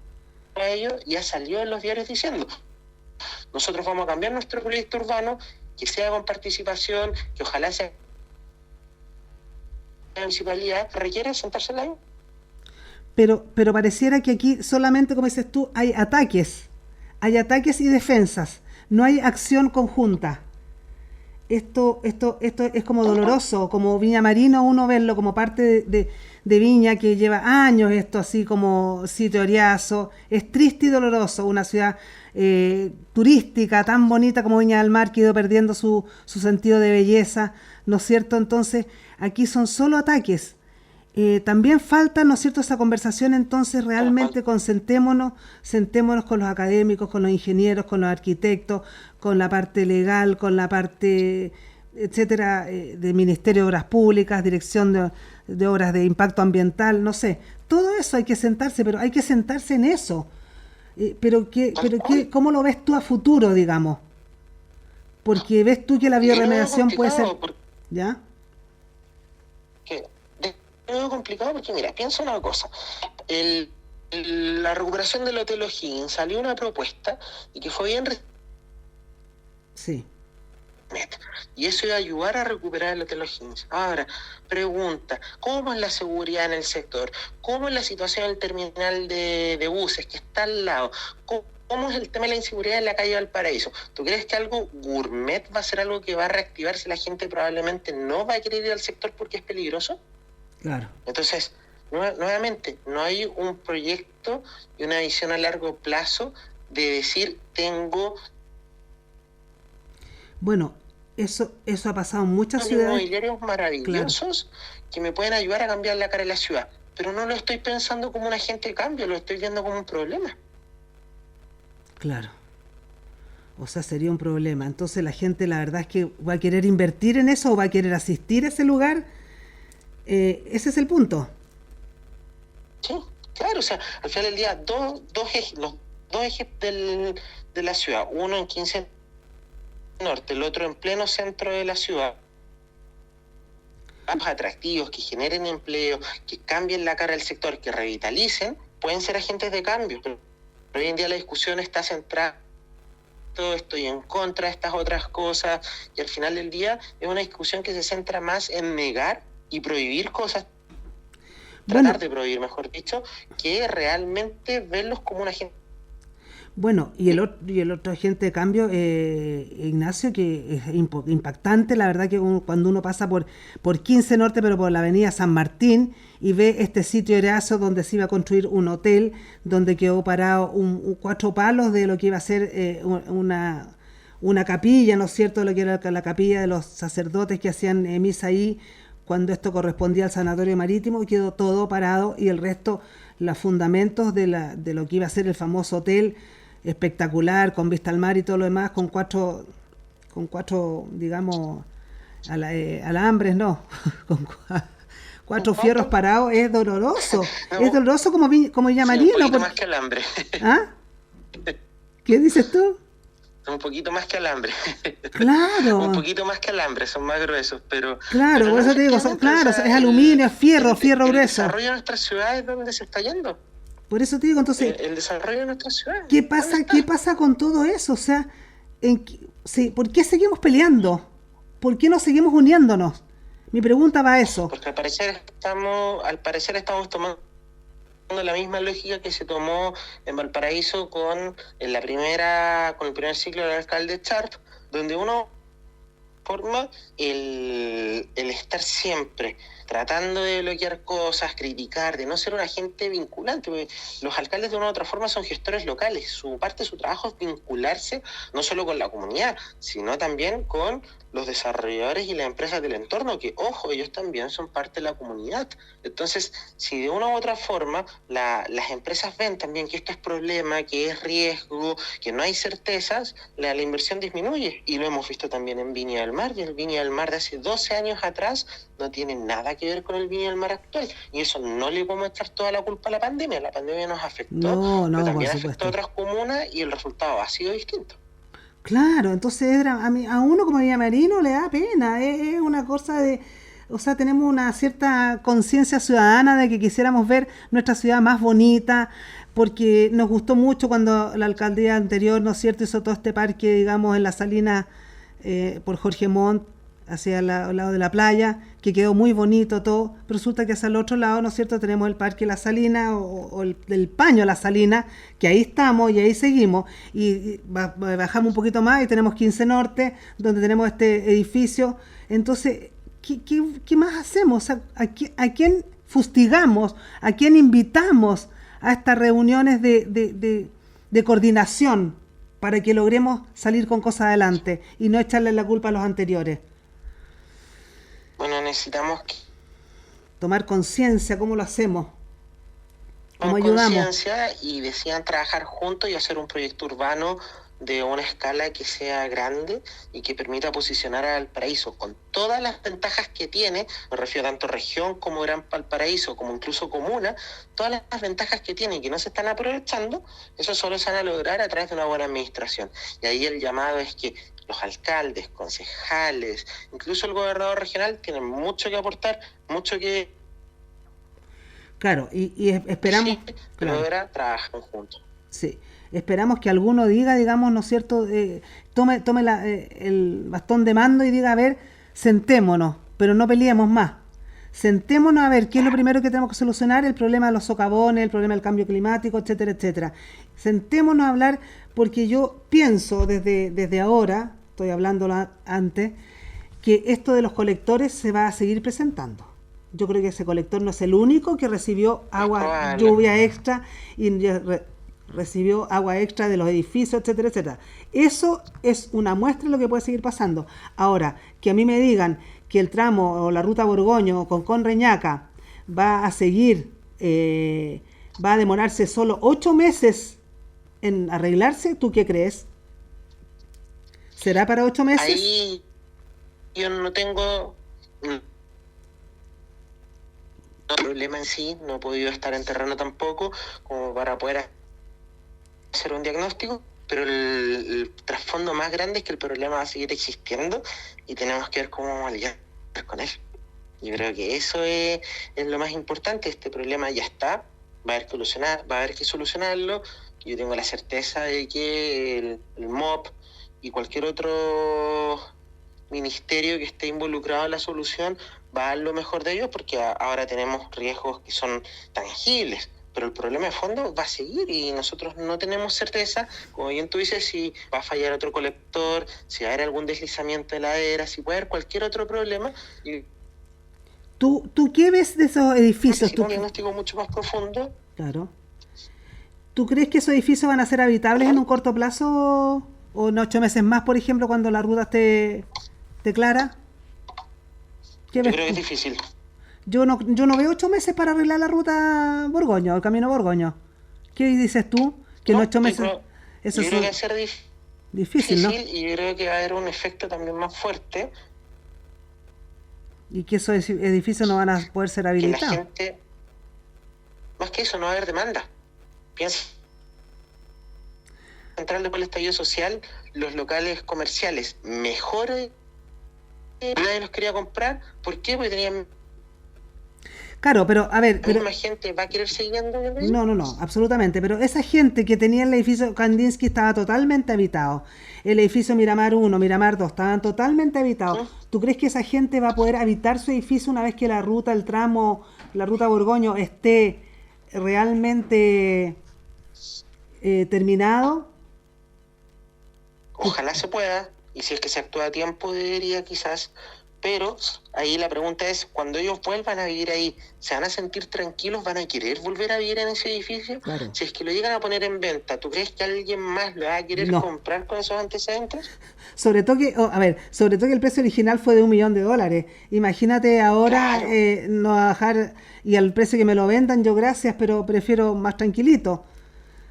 Ello ya salió en los diarios diciendo: nosotros vamos a cambiar nuestro proyecto urbano, que sea con participación, que ojalá sea la municipalidad, requiere sentarse al año. Pero pareciera que aquí solamente, como dices tú, hay ataques y defensas, no hay acción conjunta. Esto es como doloroso, como Viña Marino, uno verlo como parte de Viña, que lleva años esto así como sitio Oriazo. Es triste y doloroso, una ciudad turística tan bonita como Viña del Mar, que ha ido perdiendo su sentido de belleza, ¿no es cierto? Entonces, aquí son solo ataques. También falta, ¿no es cierto?, esa conversación. Entonces realmente sentémonos con los académicos, con los ingenieros, con los arquitectos, con la parte legal, con la parte, etcétera, del Ministerio de Obras Públicas, Dirección de Obras de Impacto Ambiental, no sé. Todo eso hay que sentarse, pero hay que sentarse en eso. ¿Cómo lo ves tú a futuro, digamos? Porque ves tú que la bioremediación puede ser... ¿Ya? Es muy complicado porque, mira, piensa una cosa. La recuperación del Hotel O'Higgins, salió una propuesta y que fue bien... Sí. Y eso iba a ayudar a recuperar el Hotel O'Higgins. Ahora, pregunta, ¿cómo es la seguridad en el sector? ¿Cómo es la situación en el terminal de buses que está al lado? ¿Cómo es el tema de la inseguridad en la calle Valparaíso? ¿Tú crees que algo gourmet va a ser algo que va a reactivarse? La gente probablemente no va a querer ir al sector porque es peligroso. Claro. Entonces, nuevamente, no hay un proyecto y una visión a largo plazo de decir, tengo... Bueno, eso ha pasado en muchas ciudades. Inmobiliarios maravillosos, claro, que me pueden ayudar a cambiar la cara de la ciudad. Pero no lo estoy pensando como un agente de cambio, lo estoy viendo como un problema. Claro. O sea, sería un problema. Entonces la gente, la verdad es que va a querer invertir en eso o va a querer asistir a ese lugar. Ese es el punto. Sí, claro. O sea, al final del día, los dos ejes de la ciudad. Uno en 15 Norte, el otro en pleno centro de la ciudad. Atractivos, que generen empleo, que cambien la cara del sector, que revitalicen, pueden ser agentes de cambio. Pero hoy en día la discusión está centrada, estoy en contra de estas otras cosas, y al final del día es una discusión que se centra más en negar y prohibir cosas, tratar de prohibir, mejor dicho, que realmente verlos como un agente. Bueno, y el otro agente de cambio, Ignacio, que es impactante, la verdad que cuando uno pasa por 15 Norte, pero por la avenida San Martín, y ve este sitio Erazo donde se iba a construir un hotel, donde quedó parado 4 palos de lo que iba a ser una capilla, ¿no es cierto?, lo que era la capilla de los sacerdotes que hacían misa ahí, cuando esto correspondía al sanatorio marítimo, quedó todo parado, y el resto, los fundamentos de lo que iba a ser el famoso hotel, espectacular, con vista al mar y todo lo demás, con cuatro digamos, alambres, no, con 4 fierros parados, es doloroso. No. Es doloroso como Viña Marino. Un poquito más que alambre. ¿Ah? ¿Qué dices tú? Un poquito más que alambre. Claro. Un poquito más que alambre, son más gruesos, pero... Claro, pero por eso te digo, claro, es aluminio, es fierro grueso. El desarrollo de nuestras ciudades, ¿dónde se está yendo? Por eso te digo, entonces... El desarrollo de nuestras ciudades. ¿Qué pasa con todo eso? O sea, Sí, ¿por qué seguimos peleando? ¿Por qué no seguimos uniéndonos? Mi pregunta va a eso. Porque al parecer estamos tomando la misma lógica que se tomó en Valparaíso con el primer ciclo del alcalde Sharp, donde uno forma el estar siempre tratando de bloquear cosas, criticar, de no ser un agente vinculante, porque los alcaldes de una u otra forma son gestores locales, su trabajo es vincularse no solo con la comunidad, sino también con los desarrolladores y las empresas del entorno, que, ojo, ellos también son parte de la comunidad. Entonces, si de una u otra forma las empresas ven también que esto es problema, que es riesgo, que no hay certezas, la inversión disminuye. Y lo hemos visto también en Viña del Mar, y el Viña del Mar de hace 12 años atrás no tiene nada que ver con el Viña del Mar actual. Y eso no le podemos echar toda la culpa a la pandemia. La pandemia nos afectó, pero también afectó a otras comunas y el resultado ha sido distinto. Claro, entonces a uno como villamarino le da pena, es una cosa de, o sea, tenemos una cierta conciencia ciudadana de que quisiéramos ver nuestra ciudad más bonita, porque nos gustó mucho cuando la alcaldía anterior, ¿no es cierto?, hizo todo este parque, digamos, en la Salina, por Jorge Montt, hacia el lado de la playa, que quedó muy bonito todo, pero resulta que hacia el otro lado, ¿no es cierto?, tenemos el Parque La Salina o el Paño La Salina, que ahí estamos y ahí seguimos, y bajamos un poquito más y tenemos 15 Norte, donde tenemos este edificio. Entonces, ¿qué más hacemos? O sea, ¿a quién fustigamos? ¿A quién invitamos a estas reuniones de coordinación para que logremos salir con cosas adelante y no echarle la culpa a los anteriores? Bueno, necesitamos tomar conciencia. ¿Cómo lo hacemos? ¿Cómo ayudamos? Conciencia, y decían trabajar juntos y hacer un proyecto urbano de una escala que sea grande y que permita posicionar a Valparaíso con todas las ventajas que tiene, me refiero tanto región como Gran Valparaíso, como incluso comuna, todas las ventajas que tiene y que no se están aprovechando, eso solo se van a lograr a través de una buena administración. Y ahí el llamado es que los alcaldes, concejales, incluso el gobernador regional tienen mucho que aportar, mucho que... Claro, y esperamos... Sí, pero ahora trabajan juntos. Sí, esperamos que alguno diga, digamos, ¿no es cierto?, tome el bastón de mando y diga, a ver, sentémonos, pero no peleemos más. Sentémonos a ver qué es lo primero que tenemos que solucionar, el problema de los socavones, el problema del cambio climático, etcétera, etcétera. Sentémonos a hablar, porque yo pienso desde ahora, estoy hablando antes, que esto de los colectores se va a seguir presentando. Yo creo que ese colector no es el único que recibió lluvia extra y recibió agua extra de los edificios, etcétera, etcétera. Eso es una muestra de lo que puede seguir pasando. Ahora, que a mí me digan que el tramo o la ruta Borgoño o Concón-Reñaca va a seguir, va a demorarse solo 8 meses en arreglarse, ¿tú qué crees? ¿Será para 8 meses? Ahí yo no tengo problema en sí, no he podido estar en terreno tampoco como para poder hacer un diagnóstico, pero el trasfondo más grande es que el problema va a seguir existiendo y tenemos que ver cómo vamos a lidiar con él. Yo creo que eso es lo más importante. Este problema ya está, va a haber que solucionarlo. Yo tengo la certeza de que el MOP y cualquier otro ministerio que esté involucrado en la solución va a dar lo mejor de ellos, porque ahora tenemos riesgos que son tangibles, pero el problema de fondo va a seguir y nosotros no tenemos certeza, como bien tú dices, si va a fallar otro colector, si va a haber algún deslizamiento de ladera, si puede haber cualquier otro problema. ¿Tú qué ves de esos edificios? Un diagnóstico mucho más profundo. Claro. ¿Tú crees que esos edificios van a ser habitables en un corto plazo o en 8 meses más, por ejemplo, cuando la ruta esté clara? Yo creo que es difícil. Yo no veo 8 meses para arreglar la ruta Borgoño, el camino Borgoño. ¿Qué dices tú? Que en 8 meses... Eso yo creo que va a ser difícil, ¿no? Y yo creo que va a haber un efecto también más fuerte. Y que esos edificios no van a poder ser habilitados. Que la gente... Más que eso, no va a haber demanda. Piensa... Central después del estallido social, los locales comerciales mejores, nadie los quería comprar. ¿Por qué? Porque tenían... Claro, pero a ver... ¿La misma gente va a querer seguir viendo? No, absolutamente. Pero esa gente que tenía el edificio Kandinsky estaba totalmente habitado. El edificio Miramar 1, Miramar 2 estaban totalmente habitados. ¿Sí? ¿Tú crees que esa gente va a poder habitar su edificio una vez que la ruta, el tramo, la ruta Borgoño esté realmente terminado? Ojalá se pueda, y si es que se actúa a tiempo debería quizás, pero ahí la pregunta es, cuando ellos vuelvan a vivir ahí, ¿se van a sentir tranquilos? ¿Van a querer volver a vivir en ese edificio? Claro. Si es que lo llegan a poner en venta, ¿tú crees que alguien más lo va a querer comprar con esos antecedentes? Sobre todo que el precio original fue de $1 millón. Imagínate ahora, claro, no bajar, y al precio que me lo vendan, yo gracias, pero prefiero más tranquilito.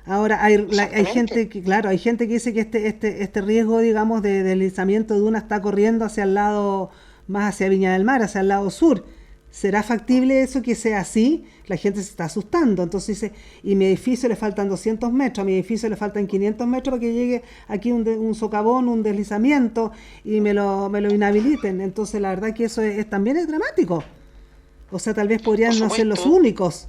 Ahora hay gente que, claro, hay gente que dice que este riesgo, digamos, de deslizamiento de duna está corriendo hacia el lado, más hacia Viña del Mar, hacia el lado sur. ¿Será factible eso que sea así? La gente se está asustando. Entonces dice, y mi edificio le faltan 200 metros, a mi edificio le faltan 500 metros para que llegue aquí un socavón, un deslizamiento, y me lo inhabiliten. Entonces la verdad que eso también es dramático. O sea, tal vez podrían no ser los únicos.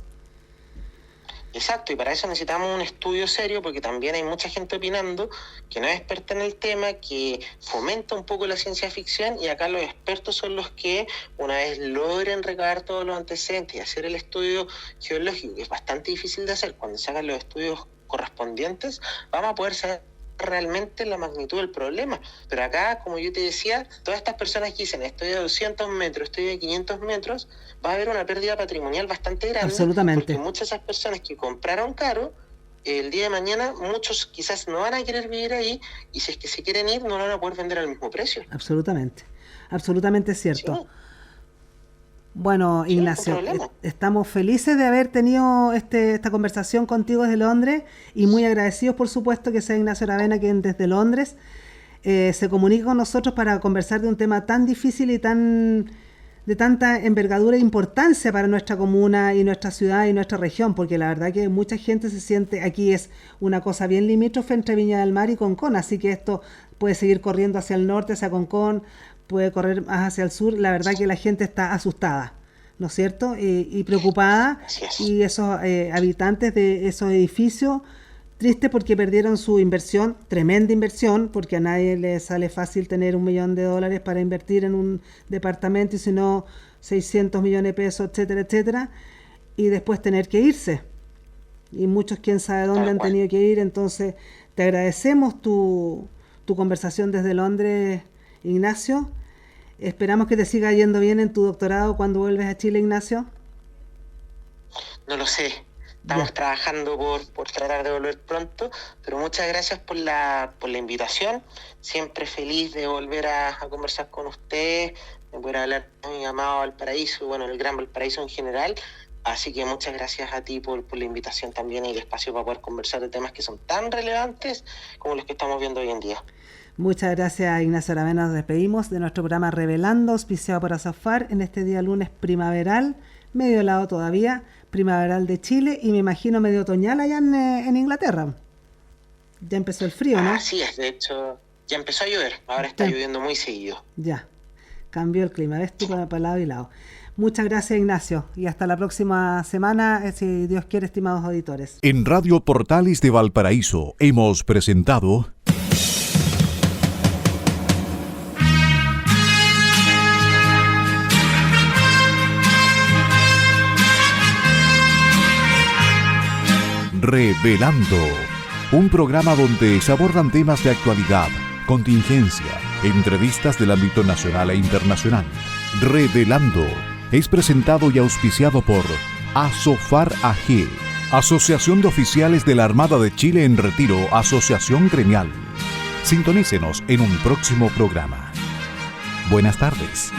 Exacto, y para eso necesitamos un estudio serio, porque también hay mucha gente opinando que no es experta en el tema, que fomenta un poco la ciencia ficción, y acá los expertos son los que, una vez logren recabar todos los antecedentes y hacer el estudio geológico, que es bastante difícil de hacer, cuando se hagan los estudios correspondientes, vamos a poder saber realmente la magnitud del problema. Pero acá, como yo te decía, todas estas personas que dicen estoy a 200 metros, estoy a 500 metros, va a haber una pérdida patrimonial bastante grande. Absolutamente. Porque muchas de esas personas que compraron caro, el día de mañana muchos quizás no van a querer vivir ahí, y si es que se quieren ir, no lo van a poder vender al mismo precio. Absolutamente, absolutamente cierto. Sí. Bueno, sí, Ignacio, estamos felices de haber tenido esta conversación contigo desde Londres, y muy agradecidos, por supuesto, que sea Ignacio Aravena quien desde Londres se comunica con nosotros para conversar de un tema tan difícil y de tanta envergadura e importancia para nuestra comuna y nuestra ciudad y nuestra región, porque la verdad que mucha gente se siente, aquí es una cosa bien limítrofe entre Viña del Mar y Concón, así que esto puede seguir corriendo hacia el norte, hacia Concón, puede correr más hacia el sur. La verdad que la gente está asustada, ¿no es cierto? Y preocupada, y esos habitantes de esos edificios tristes porque perdieron su inversión, tremenda inversión, porque a nadie le sale fácil tener $1 millón para invertir en un departamento, y si no 600 millones de pesos, etcétera, etcétera, y después tener que irse. Y muchos quién sabe dónde han tenido que ir. Entonces te agradecemos tu conversación desde Londres, Ignacio. Esperamos que te siga yendo bien en tu doctorado cuando vuelves a Chile, Ignacio. No lo sé. Estamos trabajando por tratar de volver pronto, pero muchas gracias por la invitación. Siempre feliz de volver a conversar con ustedes, de poder hablar de mi amado Valparaíso, bueno, el Gran Valparaíso en general. Así que muchas gracias a ti por la invitación también, y el espacio para poder conversar de temas que son tan relevantes como los que estamos viendo hoy en día. Muchas gracias, Ignacio Aravena. Nos despedimos de nuestro programa Revelando, auspiciado por Azofar, en este día lunes primaveral, medio helado todavía, primaveral de Chile, y me imagino medio otoñal allá en Inglaterra. Ya empezó el frío, ¿no? Así es, de hecho, ya empezó a llover, ahora está lloviendo muy seguido. Ya, cambió el clima, ves tú, para lado y lado. Muchas gracias, Ignacio, y hasta la próxima semana, si Dios quiere, estimados auditores. En Radio Portales de Valparaíso hemos presentado Revelando, un programa donde se abordan temas de actualidad, contingencia, entrevistas del ámbito nacional e internacional. Revelando es presentado y auspiciado por Azofar AG, Asociación de Oficiales de la Armada de Chile en Retiro, Asociación Gremial. Sintonícenos en un próximo programa. Buenas tardes.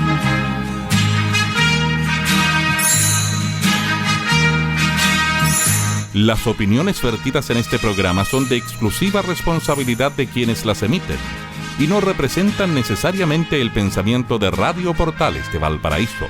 Las opiniones vertidas en este programa son de exclusiva responsabilidad de quienes las emiten y no representan necesariamente el pensamiento de Radio Portales de Valparaíso.